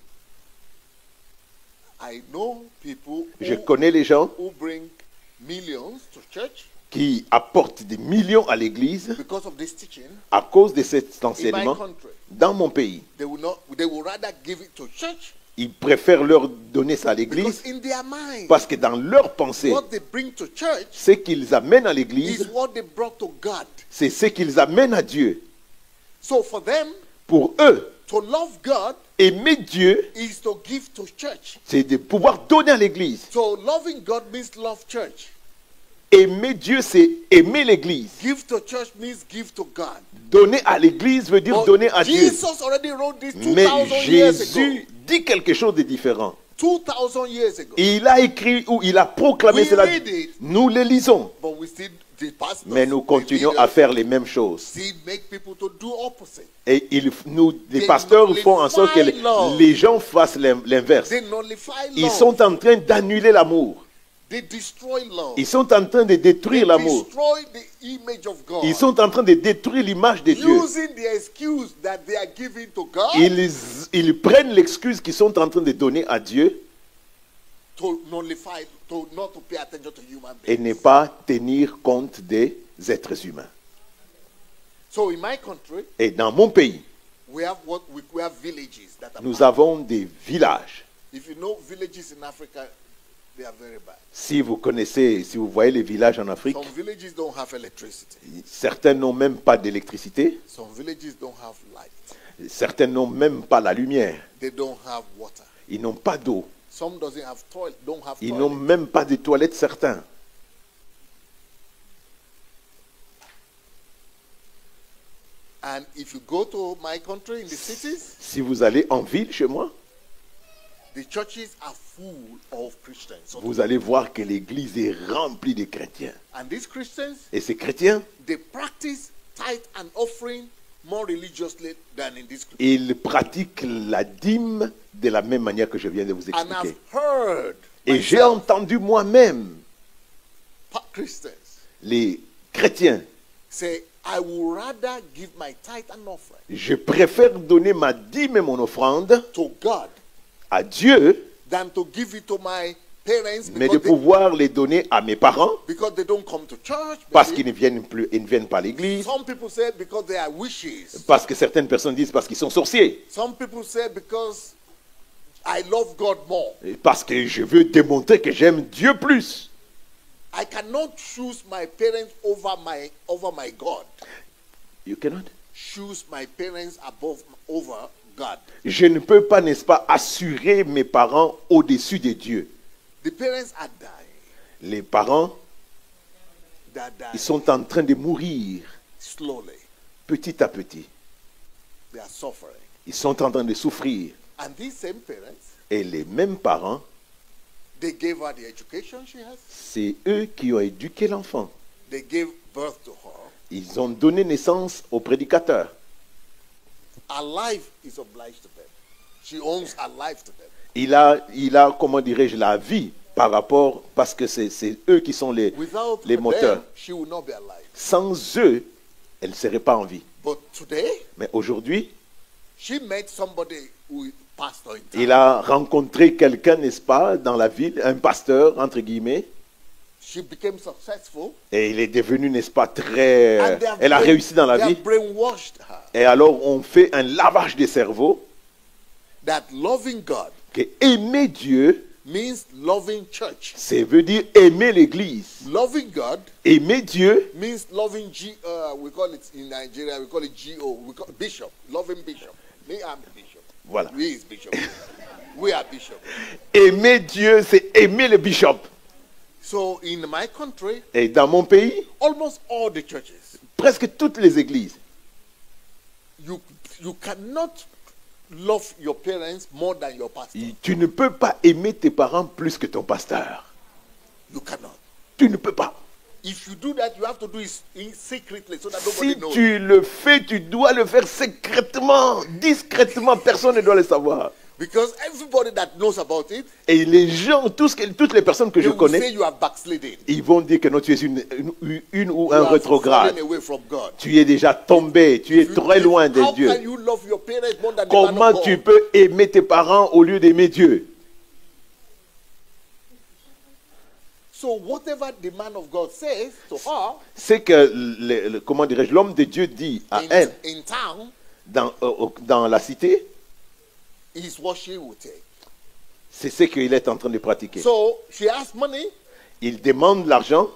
I know people Je connais les gens who bring millions to church qui apportent des millions à l'église because of this teaching. à cause de cet In my enseignement country, dans mon pays. they will rather give it to church Ils préfèrent leur donner ça à because l'église in their mind, parce que dans leur pensée, what they bring to church ce qu'ils amènent à is l'église, what they brought to God. c'est ce qu'ils amènent à Dieu. So for them, Pour eux, to love God aimer Dieu, is to give to church. c'est de pouvoir donner à l'église. So loving God means love church. Aimer Dieu, c'est aimer l'Église. Give to church means give to God. Donner à l'Église veut dire But donner à Dieu. Jesus already wrote this Mais 2,000 years ago. Jésus dit quelque chose de différent. 2,000 years ago. Il a écrit ou il a proclamé We cela. read it. Nous le lisons. But we still, the pastors, Mais nous the continuons leaders, à faire les mêmes choses. still make people to do opposite. Et les They pasteurs nullify font en sorte que love. les gens fassent l'inverse. They nullify Ils love. sont en train d'annuler l'amour. They destroy love. Ils sont en train de They détruire l'amour. destroy the image of God. Ils sont en train de détruire l'image de Dieu. Using the excuse that they are giving to God Ils prennent l'excuse qu'ils sont en train de donner à Dieu to nullify, to not to pay attention to human et beings. ne pas tenir compte des êtres humains. So in my country, Et dans mon pays, we have villages that are nous bad. avons des villages. If you know villages in Africa, they are very bad. Si vous connaissez, si vous voyez les villages en Afrique, Some villages don't have electricity. certains n'ont même pas d'électricité, Some villages don't have light. certains n'ont même pas la lumière, They don't have water. ils n'ont pas d'eau, Some don't have ils n'ont toilet. même pas de toilettes, certains. And if you go to my country in the cities, Si vous allez en ville chez moi, the churches are full of Christians. So- vous allez voir que l'église est remplie de chrétiens. and these Christians, Et ces chrétiens, they practice tithe and offering more religiously than in this country. ils pratiquent la dîme de la même manière que je viens de vous And I've expliquer. heard Et j'ai myself, entendu moi-même Christians les chrétiens, say, I would rather give my tithe and offering je préfère donner ma dîme et mon offrande to God à Dieu, than to give it to my parents mais de pouvoir les donner à mes parents because they don't come to church. parce maybe. qu'ils ne viennent plus, ils ne viennent pas à l'église, Some people say because they are wishes. parce que certaines personnes disent parce qu'ils sont sorciers, Some people say because I love God more. et parce que je veux démontrer que j'aime Dieu plus. I cannot choose my parents over my God. You cannot. Choose my parents over God. Je ne peux pas, n'est-ce pas, assurer mes parents au-dessus de Dieu. The parents are dying. Les parents, They're dying ils sont en train de mourir slowly. petit à petit. They are suffering. Ils sont en train de souffrir. And these same parents, Et les mêmes parents, they gave her the education she has. c'est eux qui ont éduqué l'enfant. They gave birth to her. Ils ont donné naissance au prédicateur. Her life is obliged to them. She owns her life to them. Il a, comment dirais-je, la vie par rapport, parce que c'est eux qui sont les Without moteurs. them, she will not be alive. Sans eux, elle ne serait pas en vie. But today, Mais aujourd'hui, she met somebody who is pastor in town. il a rencontré quelqu'un, n'est-ce pas, dans la ville, un pasteur, entre guillemets, She became successful. et il est devenu, n'est-ce pas, très... And they have Elle a réussi dans la they vie. have brainwashed her Et alors, on fait un lavage des cerveaux, that loving God que aimer Dieu, means loving church. ça veut dire aimer l'Église. Loving God Aimer Dieu, means loving we call it in Nigeria, we call it G-O, we call bishop, loving bishop. Me, I'm bishop. voilà. We is bishop. We are bishop. Aimer Dieu, c'est aimer le bishop. So in my country, Et dans mon pays, almost all the churches, presque toutes les églises, you cannot love your parents more than your pastor. tu ne peux pas aimer tes parents plus que ton pasteur. You cannot. Tu ne peux pas. If you do that, you have to do it secretly so that nobody Si knows. tu le fais, tu dois le faire secrètement, discrètement, personne ne doit le savoir. Because everybody that knows about it, Et les gens, toutes les personnes que they je will connais, say you are backsliding. ils vont dire que non, tu es une ou You un are rétrograde. falling away from God. Tu es déjà tombé, tu es très loin de How Dieu. can you love your parents more than the man Comment of tu God? peux aimer tes parents au lieu d'aimer Dieu? So whatever the man of God says to her C'est que, comment dirais-je, l'homme de Dieu dit à elle, in town dans la cité, is what she will take. c'est ce qu'il est en train de pratiquer. So she has money. Il demande l'argent,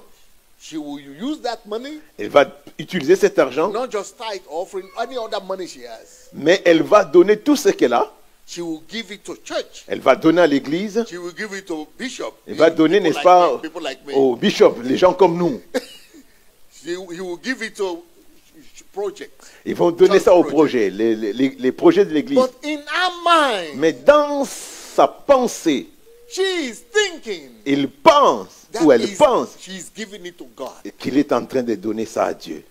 She will use that money, elle va utiliser cet argent, not just tithe offering, any other money she has. mais elle va donner tout ce qu'elle a she will give it to church. Elle va donner à l'église. She will give it to bishop. Elle va donner, People n'est-ce pas, people like me. aux bishops, les gens comme nous. He will give it to project. Ils vont donner ça aux projets, les projets de l'église. But in her mind, Mais dans sa pensée, she is thinking il pense, that ou elle pense, she's giving it to God. qu'il est en train de donner ça à Dieu.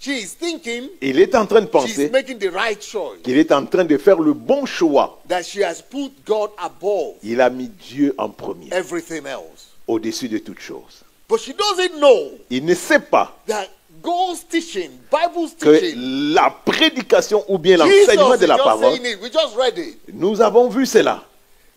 She is thinking Il est en train de she's penser making the right choice. qu'il est en train de faire le bon choix. That she has put God above Il a mis Dieu en premier, everything else. au-dessus de toute chose. But she doesn't know Il ne sait pas that God's teaching, Bible's que teaching, la prédication ou bien Jesus l'enseignement is de la just parole, saying it. We just read it. nous avons vu cela.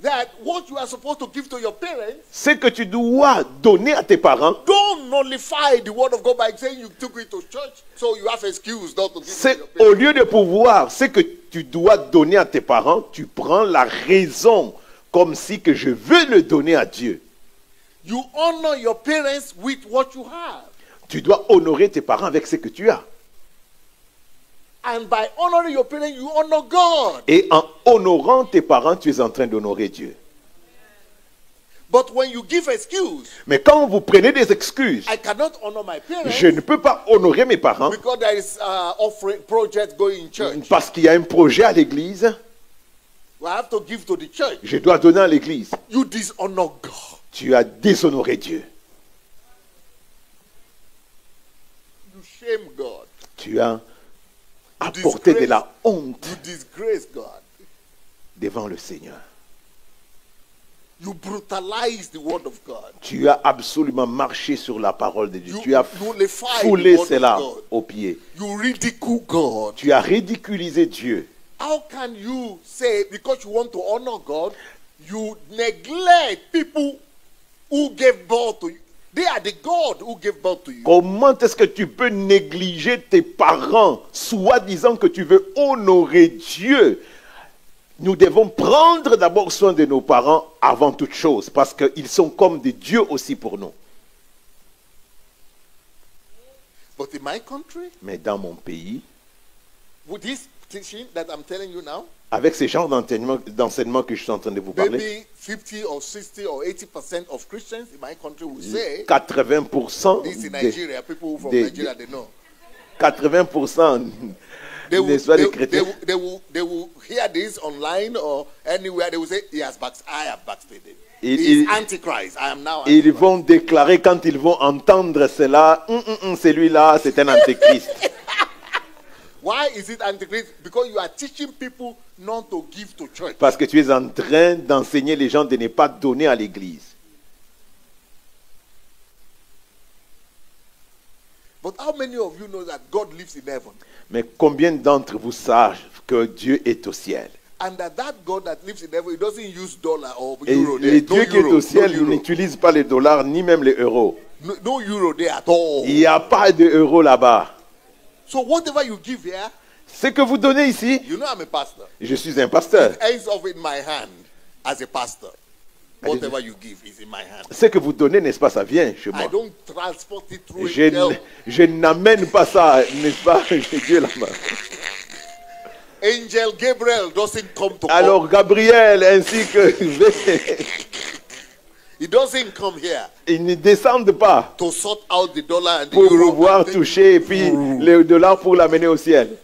That what you are supposed to give to your parents, C'est que tu dois donner à tes parents, don't nullify the word of God by saying you took it to church, so you have excuse not to give it to c'est your au parents. lieu de pouvoir, c'est que tu dois donner à tes parents, tu prends la raison comme si que je veux le donner à Dieu. You honor your parents with what you have. Tu dois honorer tes parents avec ce que tu as. And by honoring your parents, you honor God. Et en honorant tes parents, tu es en train d'honorer Dieu. But when you give excuse, Mais quand vous prenez des excuses, I cannot honor my parents je ne peux pas honorer mes parents because there is offering project going in church. parce qu'il y a un projet à l'église, I have to give to the church. je dois donner à l'église. You dishonor God. Tu as déshonoré Dieu. You shame God. Tu as apporté de la honte You disgrace God. devant le Seigneur. You brutalize the word of God. Tu as absolument marché sur la parole de Dieu. You Tu as nullify foulé the word cela of God. aux pieds. You ridicule God. Tu as ridiculisé Dieu. How can you say, because you want to honor God, you neglect people who gave birth to you? They are the God who gave birth to you. Comment est-ce que tu peux négliger tes parents, soi-disant que tu veux honorer Dieu? Nous devons prendre d'abord soin de nos parents avant toute chose, parce qu'ils sont comme des dieux aussi pour nous. But in my country, Mais dans mon pays, with this teaching that I'm telling you now, avec ces genres d'enseignement que je suis en train de vous parler, maybe 50 or 60 or 80% of Christians in my country will say, 80% this in des, Nigeria, people from des- Nigeria, they know. 80% They will, n'est-ce pas, des they chrétiens, will hear this online or anywhere. They will say, I have backslidden. Il- He is il- Antichrist. I am now ils Antichrist. vont déclarer quand ils vont entendre cela, celui-là c'est un antéchrist. Why is it Antichrist? Because you are teaching people not to give to church. Parce que tu es en train d'enseigner les gens de ne pas donner à l'église. But how many of you know that God lives in heaven? Mais combien d'entre vous savent que Dieu est au ciel? And that God that lives in heaven, he doesn't use dollar or Et euro le there. No Dieu qui est euro, au ciel no euro. n'utilise pas les dollars ni même les euros. No euro there at all. Il n'y a pas de euros là-bas. So whatever you give here, Ce que vous donnez ici, you know I'm a pastor. je suis un pasteur. Ends of in my hand as a pastor. Whatever you give is in my hand. Ce que vous donnez, n'est-ce pas, ça vient chez I moi. don't transport it through Je, angel. je n'amène pas ça, n'est-ce pas, chez Dieu là-bas. Angel Gabriel doesn't come to Alors Gabriel ainsi que He doesn't come here ils ne descendent pas to sort out the dollar and the pour euro. pouvoir and the- toucher et puis le dollar pour l'amener au ciel.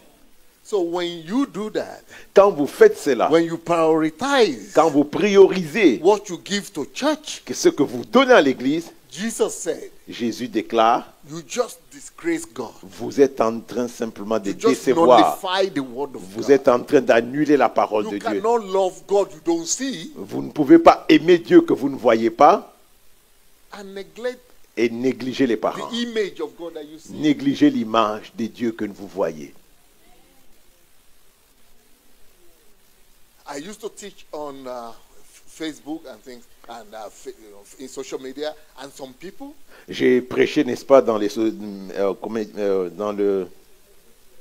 So when you do that, Quand vous faites cela, when you prioritize quand vous priorisez what you give to church, que ce que vous donnez à l'église, Jesus said, Jésus déclare, you just disgrace God. vous êtes en train simplement de You just décevoir. nullify the word of Vous God. êtes en train d'annuler la parole You de Dieu. cannot love God you don't see Vous ne pouvez pas aimer Dieu que vous ne voyez pas and neglect et négliger les the parents. image of God that you see. Négliger l'image de Dieu que vous voyez. I used to teach on Facebook and things, and in social media, and some people, J'ai prêché, n'est-ce pas, dans les dans le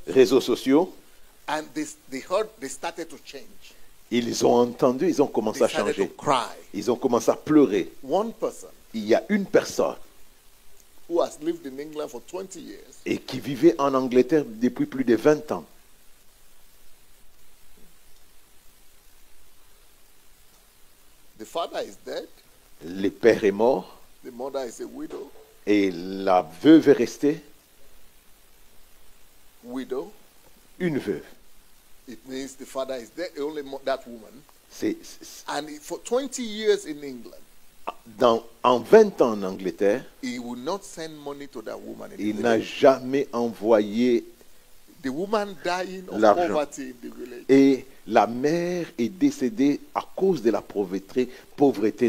réseaux sociaux. and they started to change. Ils ont entendu, ils ont commencé They à started to changer. cry. Ils ont commencé à pleurer. One person Il y a une personne who has lived in England for 20 years, et qui vivait en Angleterre depuis plus de 20 ans. The father is dead. Le père est mort The mother is a widow. et la veuve est restée Widow. une veuve. It means the father is dead. Only that woman. C'est And for 20 years in England, en 20 ans en Angleterre, he will not send money to that woman. In il the n'a village. jamais envoyé The woman dying of l'argent. poverty in the village. Et la mère est décédée à cause de la pauvreté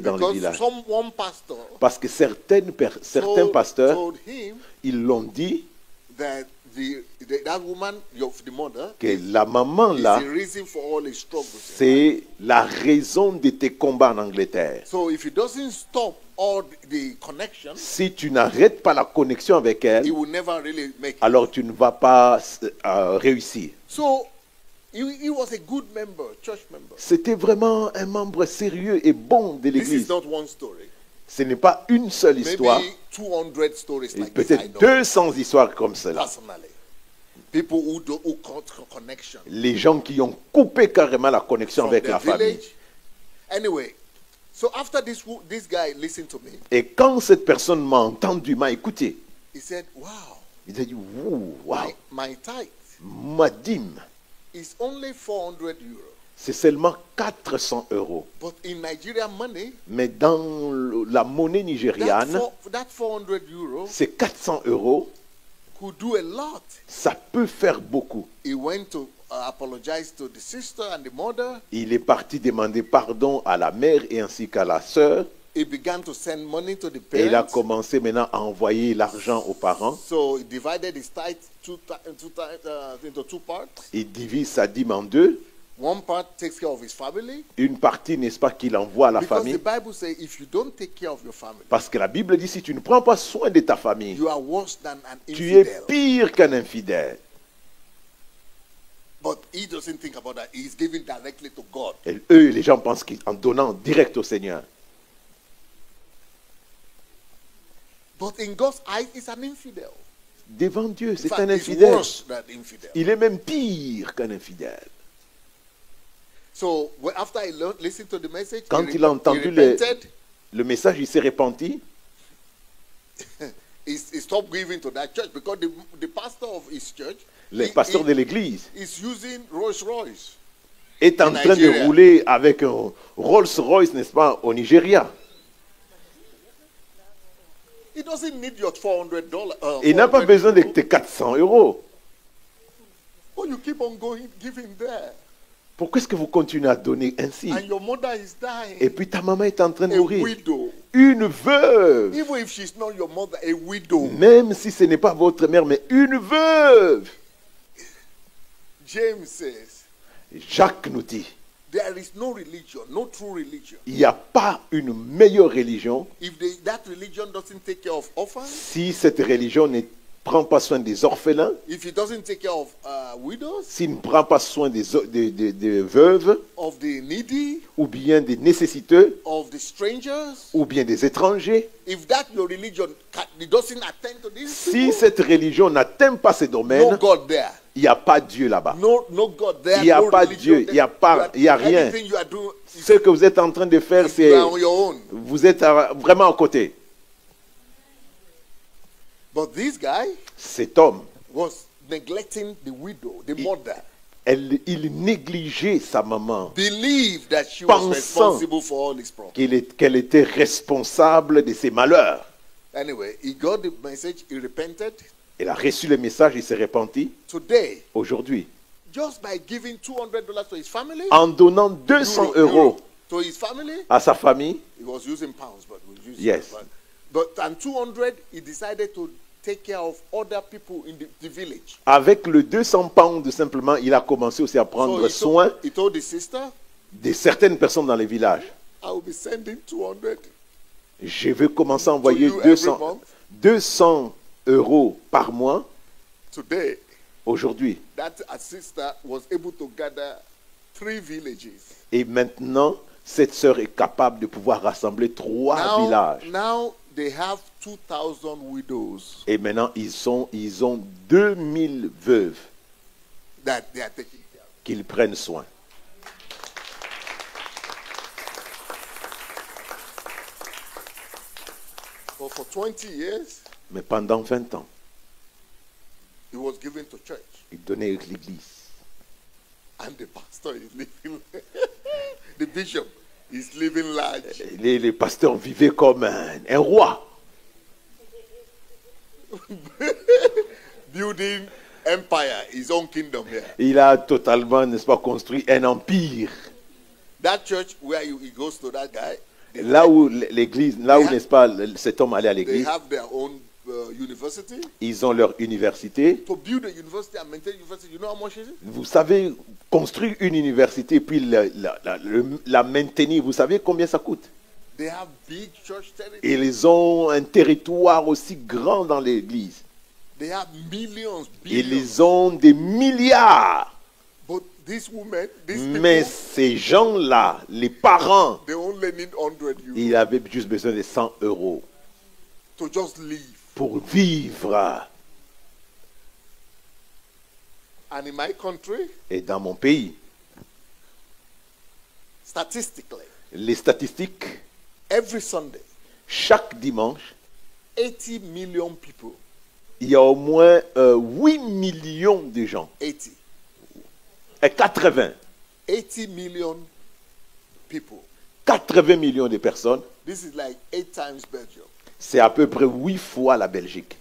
dans le Because village. one pastor Parce que certains pasteurs, told him ils l'ont dit that that woman, the mother, que la maman is là, the reason for all his struggles. c'est la raison de tes combats en Angleterre. So if he doesn't stop all the connection, Si tu n'arrêtes pas la connexion avec he elle, will never really make it. alors tu ne vas pas réussir. So he was a good member, church member. C'était vraiment un membre sérieux et bon de This is l'église. not one story. Ce n'est pas une seule histoire, Maybe 200 stories et like this I peut-être know 200 histoires comme cela. personally. People who cut connection. Les gens qui ont coupé carrément la connexion From avec the la famille. village. Anyway, so after this guy listened to me, Et quand cette personne m'a entendu, m'a écouté, he said, wow, il a dit, wow, my tithe ma dîme, is only 400 euros. c'est seulement 400 euros. But in Nigerian money, Mais dans la monnaie nigériane, that 400 euros ces 400 euros, could do a lot. ça peut faire beaucoup. He went to apologize to the sister and the mother. Il est parti demander pardon à la mère et ainsi qu'à la sœur. He began to send money to the Et il a parents. commencé maintenant à envoyer l'argent aux parents. So he divided his tithe into two parts. Il divise sa dîme en deux. One part takes care of his family. Une partie, n'est-ce pas, qu'il envoie à la Because famille. the Bible says if you don't take care of your family, Parce que la Bible dit, si tu ne prends pas soin de ta famille, you are worse than an tu es infidel. pire qu'un infidèle. But he doesn't think about that. He's giving directly to God. Et eux, les gens pensent qu'en donnant direct au Seigneur. But in God's eyes, he's an infidel. Devant Dieu, In c'est fact, un he's infidèle. worse than infidel. Il est même pire qu'un infidèle. So after he listened to the message, Quand he il a entendu repented. le message, il s'est repenti. He stopped giving to that church because the pastor of his church Le pasteur de l'église is using Rolls Royce. est en In train de Nigeria. rouler avec un Rolls-Royce, n'est-ce pas, au Nigeria. He doesn't need your $400. Il n'a pas 400 besoin de euros. tes 400 euros. Oh, you keep on going, giving there. Pourquoi est-ce que vous continuez à donner ainsi? And your mother is dying. Et puis ta maman est en train de A mourir. widow. Une veuve. Even if she's not your mother, a widow. Même si ce n'est pas votre mère, mais une veuve. James says, Jacques nous dit, there is no religion, no true religion. il n'y a pas une meilleure religion If that religion doesn't take care of orphans, si cette religion ne prend pas soin des orphelins, if it doesn't take care of widows, s'il ne prend pas soin des veuves, of the needy, ou bien des nécessiteux, of the strangers, ou bien des étrangers, if that your religion it doesn't attend to this, si cette religion n'atteint pas ces no domaines, God there. il n'y a pas Dieu là-bas. No God there. Il y a no pas religion Dieu, there. il y a pas- il y a rien. Everything you are doing, Ce que vous êtes en train de faire, you c'est are on your own. vous êtes vraiment à côté. But this guy Cet homme, was neglecting the widow, the mother. il négligeait sa maman, Believed that she was Pensant responsible for all his problems. qu'elle était responsable de ses malheurs. Anyway, he got the message, he repented. Elle a reçu le message, il s'est repenti. Today, Aujourd'hui, just by giving $200 to his family, en donnant 200 euros to his family, à sa famille, he was using pounds, but we use Yes. But and 200, he decided to take care of other people in the village. avec le 200 pounds simplement, il a commencé aussi à prendre he soin he told the sister, de certaines personnes dans les villages. I will be sending 200 Je vais commencer à to envoyer you every 200, month. 200 euros par mois. Today, Aujourd'hui. that sister was able to gather 3 villages. Et maintenant, cette sœur est capable de pouvoir rassembler 3 villages. Now they have 2,000 widows Et maintenant, ils ont 2000 veuves that they are taking care of. qu'ils prennent soin. But for 20 years, Mais pendant 20 ans, it was given to church. il donnait à l'église. And the pastor is living, the bishop is living large. Les pasteurs vivaient comme un roi. Building empire, his own kingdom here. Il a totalement, n'est-ce pas, construit un empire. That church where he goes to, that guy, Là où l'église, là où, n'est-ce pas, cet homme allait à they l'église, have their own university. ils ont leur université. To build a university and maintain university, you know how much is it? Vous savez, construire une université puis la maintenir, vous savez combien ça coûte? They have big church territory. Ils ont un territoire aussi grand dans l'église. They have millions, Ils billions. ont des milliards. But these women, these Mais people, ces gens-là, les parents, they only need 100 euros ils avaient juste besoin de 100 € to just live. pour vivre. And in my country, Et dans mon pays, statistically, les statistiques, every Sunday, chaque dimanche, 80 million people, il y a au moins 8 millions de gens. 80, Et 80 million people. 80 millions de personnes, This is like 8 times Belgium. c'est à peu près 8 fois la Belgique.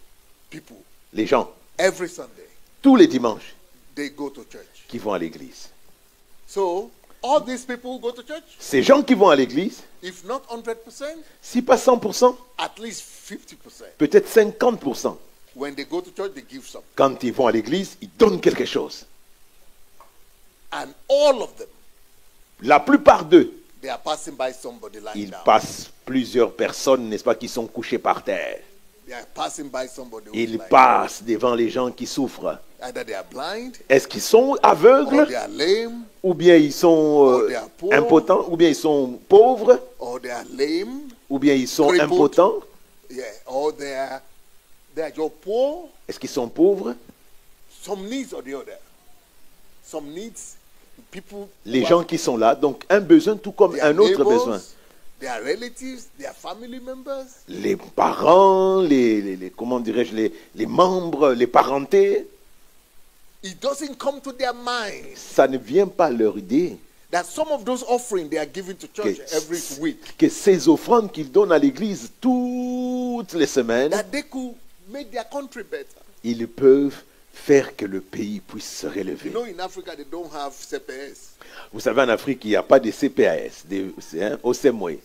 People, Les gens, every Sunday, tous les dimanches, they go to church. qui vont à l'église. So, all these people who go to church, Ces gens qui vont à l'église, if not 100%, si pas 100%, at least 50%. peut-être 50%. When they go to church, they give something. Quand ils vont à l'église, ils donnent quelque chose. And all of them, La plupart d'eux, they are passing by somebody lying ils down. passent plusieurs personnes, n'est-ce pas, qui sont couchées par terre. They are passing by somebody who is Ils lying passent devant les gens qui souffrent. down. Either they are blind, Est-ce qu'ils sont or aveugles, they are lame, ou bien ils sont Or they are poor. impotents, ou bien ils sont pauvres, or they are lame, ou bien ils sont Crippled. impotents? yeah, or they are just poor. Est-ce qu'ils sont pauvres? Some needs or the other. Some needs, people. Les who gens have qui sont là, donc un besoin tout comme their un autre neighbors, besoin. their relatives, their family members. Les parents, comment dirais-je, les membres, les parentés, It doesn't come to their mind ça ne vient pas leur idée that some of those offerings they are giving to church every week, que ces offrandes qu'ils donnent à l'église toutes les semaines, that they could make their country better. ils peuvent faire que le pays puisse se You relever. know, in Africa they don't have CPS. Vous savez, en Afrique, il n'y a pas de CPAS, au CMOE.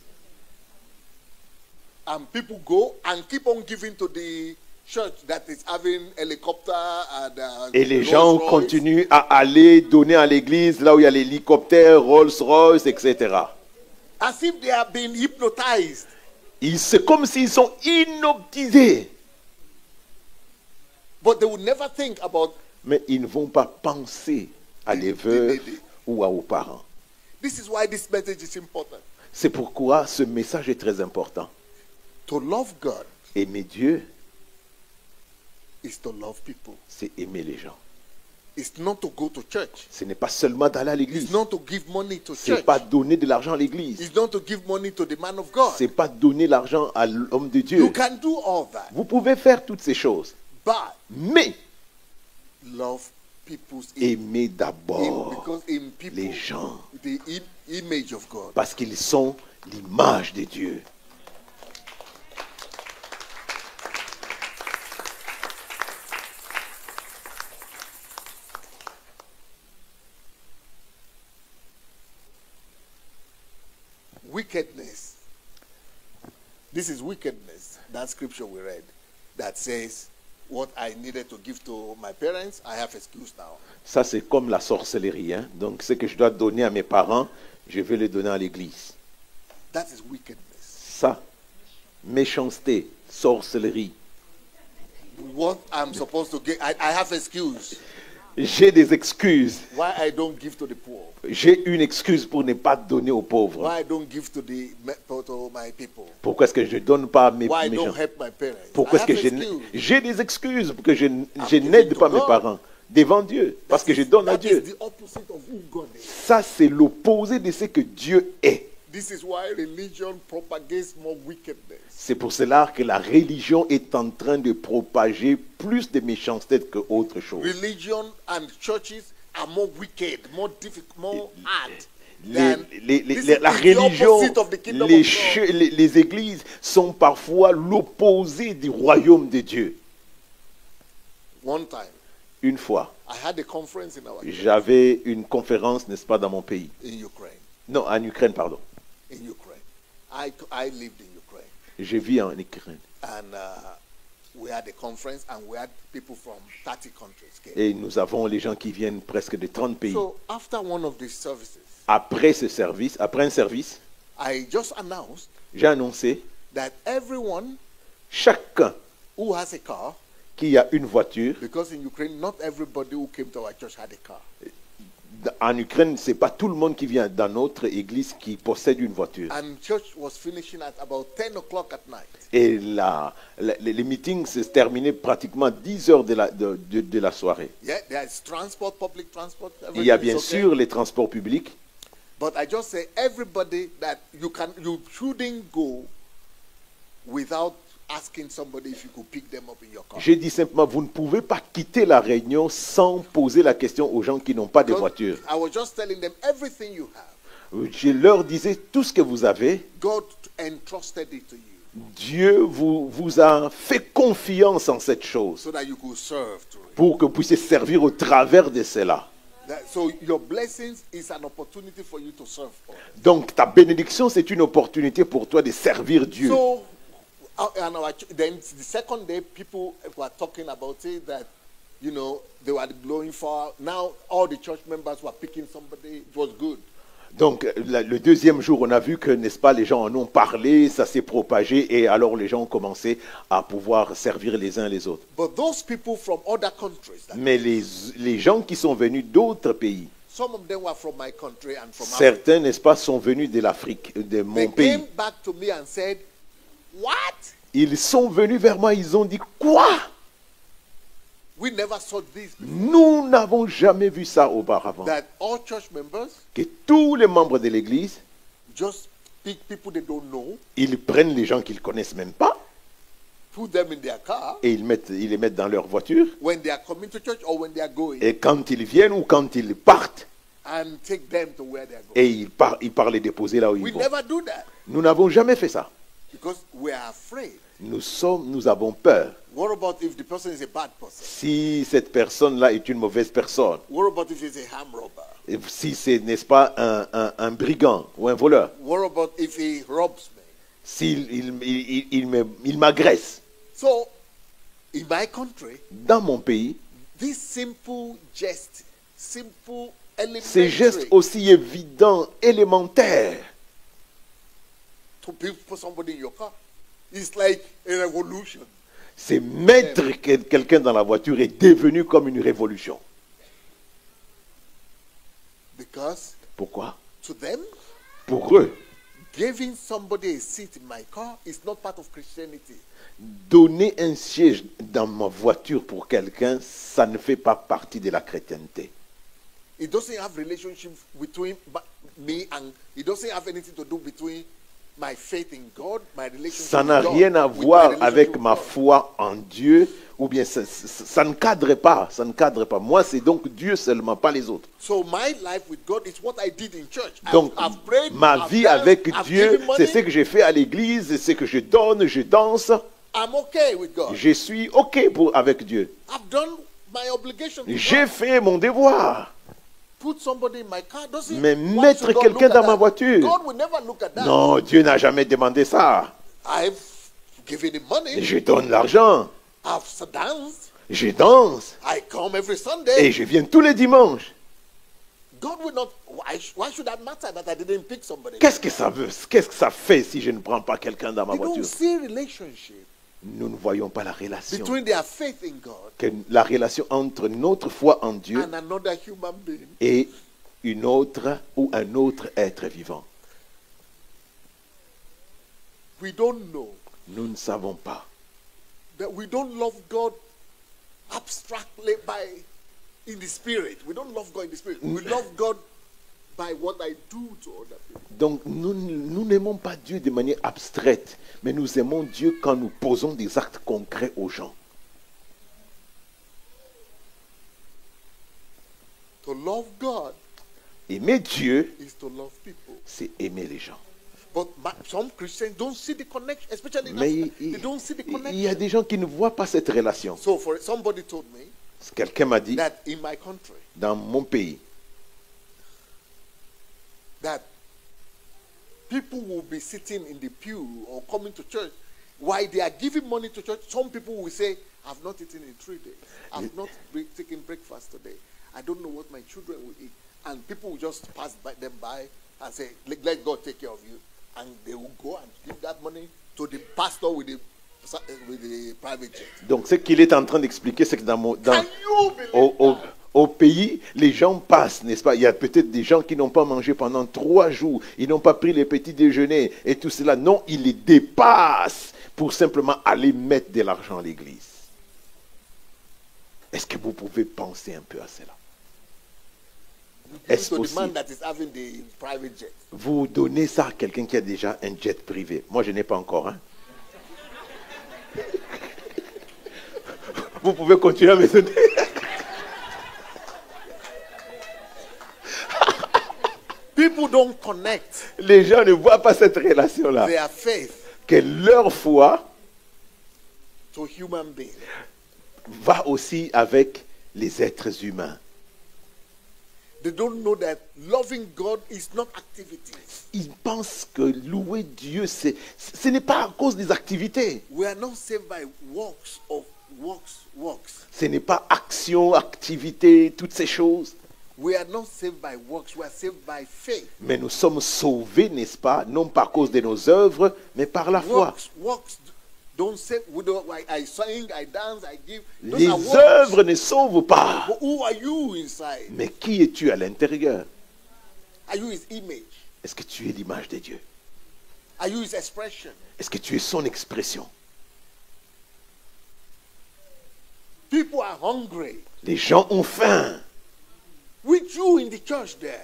And people go and keep on giving to the church that is having helicopter and Et les Rolls gens Royce. continuent à aller donner à l'église là où il y a l'hélicoptère, Rolls-Royce, etc. As if they are being hypnotized. C'est comme s'ils sont hypnotisés. But they would never think about, Mais ils ne vont pas penser à les veuves ou aux parents. this is why this message is important. C'est pourquoi ce message est très important. To love God Aimer Dieu, is to love people. c'est aimer les gens. It's not to go to church. Ce n'est pas seulement d'aller à It's l'église. not to give money to Ce n'est church. pas donner de l'argent à l'église. It's not to give money to the man of God. Ce n'est pas donner l'argent à l'homme de You Dieu. can do all that, Vous pouvez faire toutes ces choses. but Mais love people's aimer d'abord because in people les gens. the image of God. Parce qu'ils sont l'image de Dieu. Wickedness. This is wickedness. That scripture we read that says, what I needed to give to my parents, I have excuse now. Ça, c'est comme la sorcellerie. Hein? Donc, ce que je dois donner à mes parents, je vais le donner à l'église. That is wickedness. Ça, méchanceté, sorcellerie. What I'm supposed to get, I have excuse J'ai des excuses. why I don't give to the poor, J'ai une excuse pour ne pas donner aux pauvres. why I don't give to my people, Pourquoi est-ce que je ne donne pas à mes why I gens? don't help my parents. Pourquoi I est-ce que have excuse. j'ai des excuses pour que je giving n'aide to pas mes God. parents devant Dieu? Parce que je donne à That is Dieu. the opposite of who God is. Ça, c'est l'opposé de ce que Dieu est. This is why religion propagates more wickedness. C'est pour cela que la religion est en train de propager plus de méchanceté qu'autre chose. Religion and churches are more wicked, more difficult, more hard. La The religion, opposite of the kingdom les, of God. les églises sont parfois l'opposé du royaume de Dieu. One time, Une fois, I had a conference in our j'avais une conférence, n'est-ce pas, dans mon pays. in Ukraine. Non, en Ukraine, pardon. In Ukraine, I lived in Ukraine, Je vis en Ukraine. and we had a conference, and we had people from 30 countries came. Et nous avons les gens qui viennent presque de 30 pays. So after one of these services, Après ce service, après un service, I just announced j'ai annoncé that everyone chacun who has a car, qui a une voiture. because in Ukraine, not everybody who came to our church had a car. En Ukraine, c'est pas tout le monde qui vient dans notre église qui possède une voiture. And church was finishing at about 10 o'clock at night. Et les meetings se terminaient pratiquement 10 heures de la soirée. Yeah, there's transport, public transport. Il y a everything bien is okay. sûr les transports publics, But I just say everybody that you shouldn't go without asking somebody if you could pick them up in your car. j'ai dit simplement, vous ne pouvez pas quitter la réunion sans poser la question aux gens qui n'ont pas de Because voiture. I was just telling them everything you have, Je leur disais, tout ce que vous avez, God entrusted it to you Dieu vous a fait confiance en cette chose so that you could serve through it. pour que vous puissiez servir au travers de cela. So your blessings is an opportunity for you to serve God. Donc ta bénédiction, c'est une opportunité pour toi de servir Dieu. So, then the second day, people were talking about it that, you know, they were blowing for. Now all the church members were picking somebody. It was good. Donc le deuxième jour, on a vu que, n'est-ce pas, les gens en ont parlé, ça s'est propagé et alors les gens ont commencé à pouvoir servir les uns les autres. But those people from other countries, Mais les gens qui sont venus d'autres pays, some of them were from my country and from Africa. certains, n'est-ce pas, sont venus de l'Afrique, de mon They pays. came back to me and said, "What? Ils sont venus vers moi, ils ont dit, quoi? We never saw this before." Nous n'avons jamais vu ça auparavant. That all church members Que tous les membres de l'église, just pick people they don't know, ils prennent les gens qu'ils ne connaissent même pas put them in their car et ils les mettent dans leur voiture. when they are coming to church or when they are going, Et quand ils viennent ou quand ils partent, and take them to where they are going. et ils partent les déposer là où We ils vont. never do that Nous n'avons jamais fait ça. because we are afraid. Nous avons peur. What about if the person is a bad person? Si cette personne-là est une mauvaise personne, What about if he's a ham robber? et si c'est, n'est-ce pas, un brigand ou un voleur, What about if he robs me? s'il il m'agresse. So, in my country, Dans mon pays, this simple jest, simple ces gestes elementary aussi évidents, élémentaires, to put somebody in your car, it's like a revolution. c'est mettre quelqu'un dans la voiture est devenu comme une révolution. Because Pourquoi? to them, Pour eux, giving somebody a seat in my car is not part of Christianity. donner un siège dans ma voiture pour quelqu'un, ça ne fait pas partie de la chrétienté. It doesn't have relationship between me and it doesn't have anything to do between my faith in God, my relationship Ça n'a with God, rien à with my voir relationship avec with ma God. foi en Dieu, ou bien ça ne cadre pas, ça ne cadre pas. Moi, c'est donc Dieu seulement, pas les autres. So my life with God is what I did in church. Donc, I've prayed, ma I've vie danced, avec I've Dieu, given money. c'est ce que j'ai fait à l'église, c'est ce que je donne, je danse. I'm okay with God. Je suis OK avec Dieu. I've done my obligation. to J'ai God. fait mon devoir. Put somebody in my car. Doesn't Mais why mettre should God quelqu'un look at dans ma that? voiture. God will never look at that. Non, Dieu n'a jamais demandé ça. I've given him money. Je donne l'argent, I've danced. je danse, I come every et Sunday. je viens tous les dimanches. God will not. Why should that matter that I didn't pick somebody? Qu'est-ce que ça veut? Qu'est-ce que ça fait si je ne prends pas quelqu'un dans ma They don't voiture? see relationship Nous ne voyons pas la relation. between their faith in God La relation entre notre foi en Dieu and another human being. et une autre ou un autre être vivant. We don't know Nous ne savons pas. that we don't love God abstractly in the spirit. We don't love God in the spirit. We love God by what I do to other people. Donc nous n'aimons pas Dieu de manière abstraite, mais nous aimons Dieu quand nous posons des actes concrets aux gens. To love God Aimer Dieu, is to love people. c'est aimer les gens. But some Christians don't see the connection, especially in Mais Africa. They don't see the il y a connection. des gens qui ne voient pas cette relation. So somebody told me Quelqu'un m'a dit, that in my country, dans mon pays, that people will be sitting in the pew or coming to church while they are giving money to church. Some people will say, I've not eaten in 3 days. I've not taken breakfast today. I don't know what my children will eat. And people will just pass them by and say, let God take care of you. And they will go and give that money to the pastor with the private jet. donc ce qu'il est en train d'expliquer, c'est que Can you believe that? au pays, les gens passent, n'est-ce pas? Il y a peut-être des gens qui n'ont pas mangé pendant 3 jours, ils n'ont pas pris les petits déjeuners et tout cela. Non, ils les dépassent pour simplement aller mettre de l'argent à l'église. Est-ce que vous pouvez penser un peu à cela? Est-ce To the man possible? that is having the private jet. Vous donnez ça à quelqu'un qui a déjà un jet privé. Moi, je n'ai pas encore un. Vous pouvez continuer à me donner. People don't connect Les gens ne voient pas cette relation-là. their faith Que leur foi to human beings. va aussi avec les êtres humains. They don't know that loving God is not activities. Ils pensent que louer Dieu, ce n'est pas à cause des activités. We are not saved by works. Ce n'est pas action, activité, toutes ces choses. We are not saved by works. We are saved by faith. Mais nous sommes sauvés, n'est-ce pas? Non pas à cause de nos œuvres, mais par la foi. Works don't save. I sing, I dance, I give. Those Les are works. œuvres ne sauvent pas. But who are you inside? Mais qui es-tu à l'intérieur? Are you His image? Est-ce que tu es l'image de Dieu? Are you His expression? Est-ce que tu es son expression? People are hungry. Les gens ont faim, With you in the church there.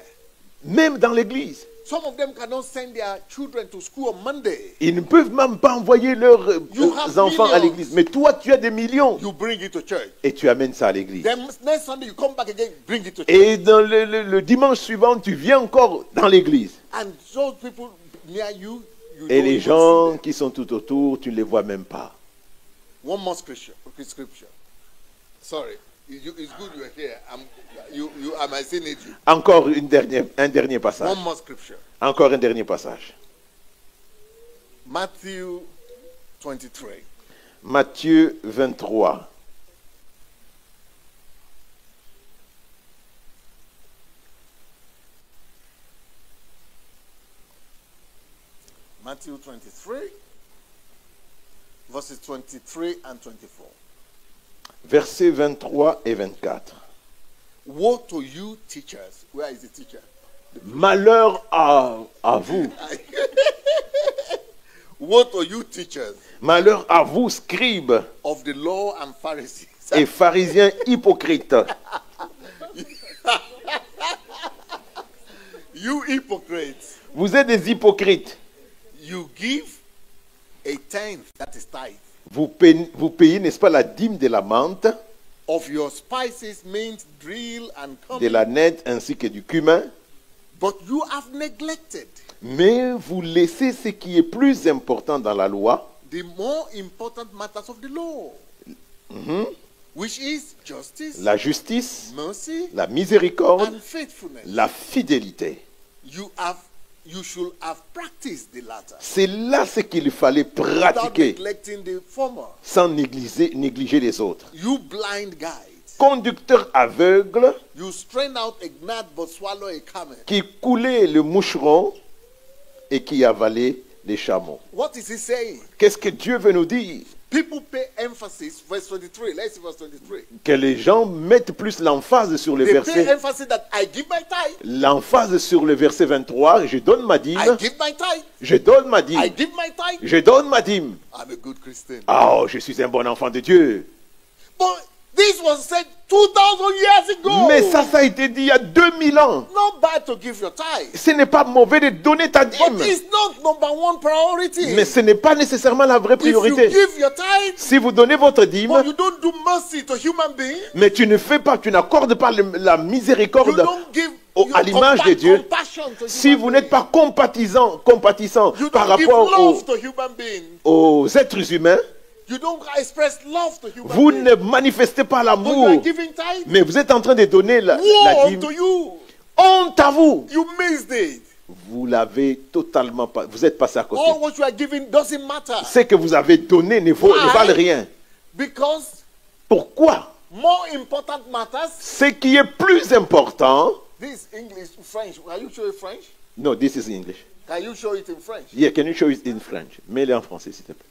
même dans l'église. Some of them cannot send their children to school on Monday. Ils ne peuvent même pas envoyer leurs You have enfants à millions. l'église. Mais toi, tu as des millions. You bring it to church. Et tu amènes ça à l'église. Then next Sunday you come back again, bring it to church. Et dans le dimanche suivant, tu viens encore dans l'église. And those people near you, you Et don't les even see gens them. qui sont tout autour, tu ne les vois même pas. One more scripture. Sorry, it's good you're here. I might still need you. Encore un dernier passage. One more scripture. Encore un dernier passage. Matthew 23. Matthieu 23. Matthew 23, verses 23 and 24. Versets 23 et 24. Woe to you, teachers. Where is the teacher? Malheur à vous. Woe to you, teachers Malheur à vous, scribes of the law and Pharisees. et pharisiens hypocrites. You hypocrites. Vous êtes des hypocrites. You give a tenth, that is tithe, Vous payez, n'est-ce pas, la dîme de la menthe, of your spices, mint, drill, and de cumin. la nette ainsi que du cumin. But you have neglected Mais vous laissez ce qui est plus important dans la loi, the more important matters of the law, which is justice, la justice, mercy, la miséricorde, and faithfulness. la fidélité. You should have practiced the latter C'est là ce qu'il fallait without pratiquer neglecting the former. sans négliger les autres. You blind guides, Conducteur aveugle you strain out a gnat but swallow a camel. qui coulait le moucheron et qui avalait les chameaux. What is he saying? Qu'est-ce que Dieu veut nous dire? People pay emphasis. Verse 23. Let's see verse 23. Que les gens mettent plus l'emphase sur le They pay verset. emphasis that I give my tithe. L'emphase sur le verset 23, je donne ma dîme, I give my tithe. je donne ma dîme, I give my tithe. je donne ma dîme. I'm a good Christian. Oh, je suis un bon enfant de Dieu. But This was said 2,000 years ago. Mais ça a été dit il y a 2000 ans. Not bad to give your tithe. Ce n'est pas mauvais de donner ta But dîme. it's not number one priority. Mais ce n'est pas nécessairement la vraie If you priorité. give your tithe, Si vous donnez votre dîme, but you don't do mercy to human beings, mais tu n'accordes pas la you miséricorde don't give à l'image de Dieu, compassion to si human vous n'êtes pas compatissant you par don't give rapport love to human beings. aux êtres humains, You don't express love to human vous beings. ne manifestez pas But you l'amour, are giving tithe. mais vous êtes en train de donner la Woe dîme. unto you. Honte à vous. You missed it. Vous l'avez totalement pas. Vous êtes passé à côté. All what you are giving doesn't matter. Ce que vous avez donné ne valent rien. Because Pourquoi? more important matters. Ce qui est plus important. This English, French. Can you show it French? No, this is English. Can you show it in French? Yeah, can you show it in French? Mets-le en français, s'il te plaît.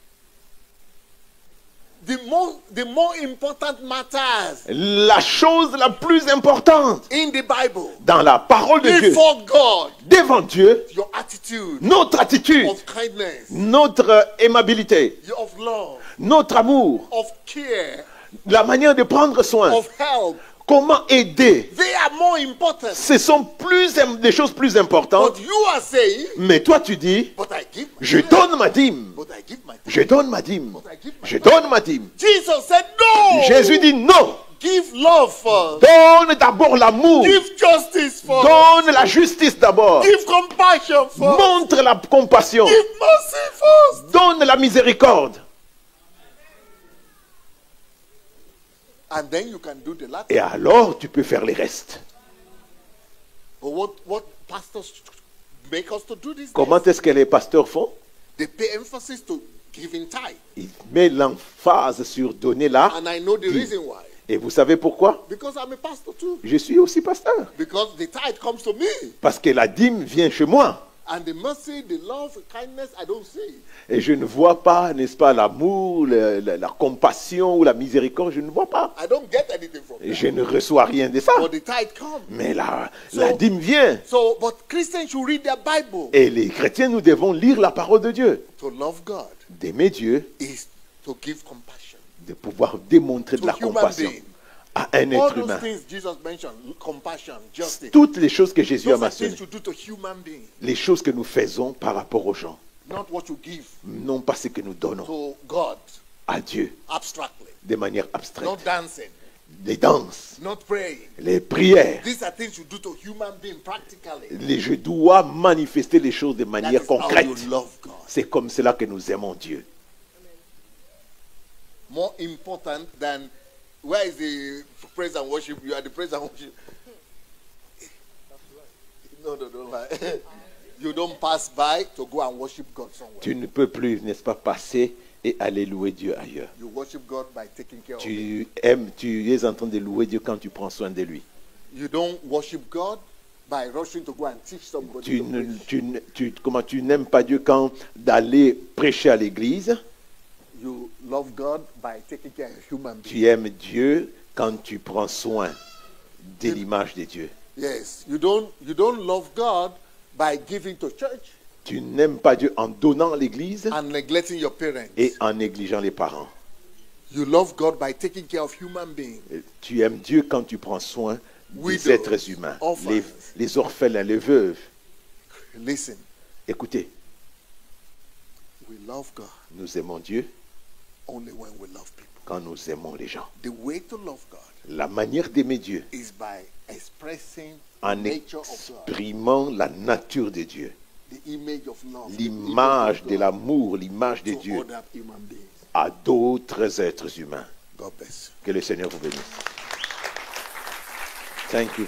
The more important matters La chose la plus importante in the Bible dans la parole de Dieu, before God, devant Dieu, your attitude notre attitude, of kindness, notre aimabilité, of love, notre amour, of care, la manière de prendre soin, of help, comment aider, they are more important. ce sont des choses plus importantes. But you are saying, Mais toi tu dis, but I give my je tithe. donne ma dîme, But I give my tithe. je donne ma dîme, But I give my je tithe. donne ma dîme. Jesus said no. Jésus dit non, Give love first. donne d'abord l'amour, Give justice first. donne la justice d'abord, Give compassion first. montre la compassion, Give mercy first. donne la miséricorde. And then you can do the latter. Et alors tu peux faire les restes. But what pastors make us to do this? Comment est-ce que les pasteurs font? They pay emphasis to giving tithe. Ils mettent l'emphase sur donner là. And I know the reason why. Et vous savez pourquoi? Because I'm a pastor too. Je suis aussi pasteur. Because the tithe comes to me. Parce que la dîme vient chez moi. And the mercy, the love, the kindness, I don't see it. Et je ne vois pas, n'est-ce pas, l'amour, la compassion ou la miséricorde, je ne vois pas. I don't get anything from Et it. je ne reçois rien de ça. But the tithe comes. Mais la So- dîme vient. So, but Christians should read their Bible. Et les chrétiens, nous devons lire la parole de Dieu. To love God D'aimer Dieu, is to give compassion. de pouvoir démontrer de la To human compassion being. à un All être those humain. things Jesus mentioned, compassion, justice, Toutes les choses que Jésus a those are things mentionnées, to do to human beings, les choses que nous faisons par rapport aux gens, not what you give non pas ce que nous donnons to God à Dieu abstractly. de manière Not abstraite. dancing, Les danses, not praying. les prières, These are things you do to human beings practically. je dois manifester les choses de That manière is how concrète. you love God. C'est comme cela que nous aimons Dieu. More important than where is the praise and worship? You are the praise and worship. No, don't lie. You don't pass by to go and worship God somewhere. Tu ne peux plus, n'est-ce pas, passer et aller louer Dieu ailleurs. You worship God by taking care of Him. Tu es en train de louer Dieu quand tu prends soin de lui. You don't worship God by rushing to go and teach somebody. Tu to ne- preach. tu n'aimes pas Dieu quand d'aller prêcher à l'église. You love God by taking care of human beings. Tu aimes Dieu quand tu prends soin de l'image de Dieu. Yes. You don't love God by giving to church Tu n'aimes pas Dieu en donnant à l'église and neglecting your parents. et en négligeant les parents. You love God by taking care of human beings. Tu aimes Dieu quand tu prends soin des Widows, êtres humains, orphans. les orphelins, les veuves. Listen, Écoutez, we love God nous aimons Dieu only when we love people. quand nous aimons les gens. The way to love God La manière d'aimer Dieu is by expressing the en nature of God, exprimant la nature de Dieu, the image of love, the l'image image de of God l'amour, l'image de to Dieu other human beings. à d'autres êtres humains. God bless you. Que le Seigneur vous bénisse. Thank you.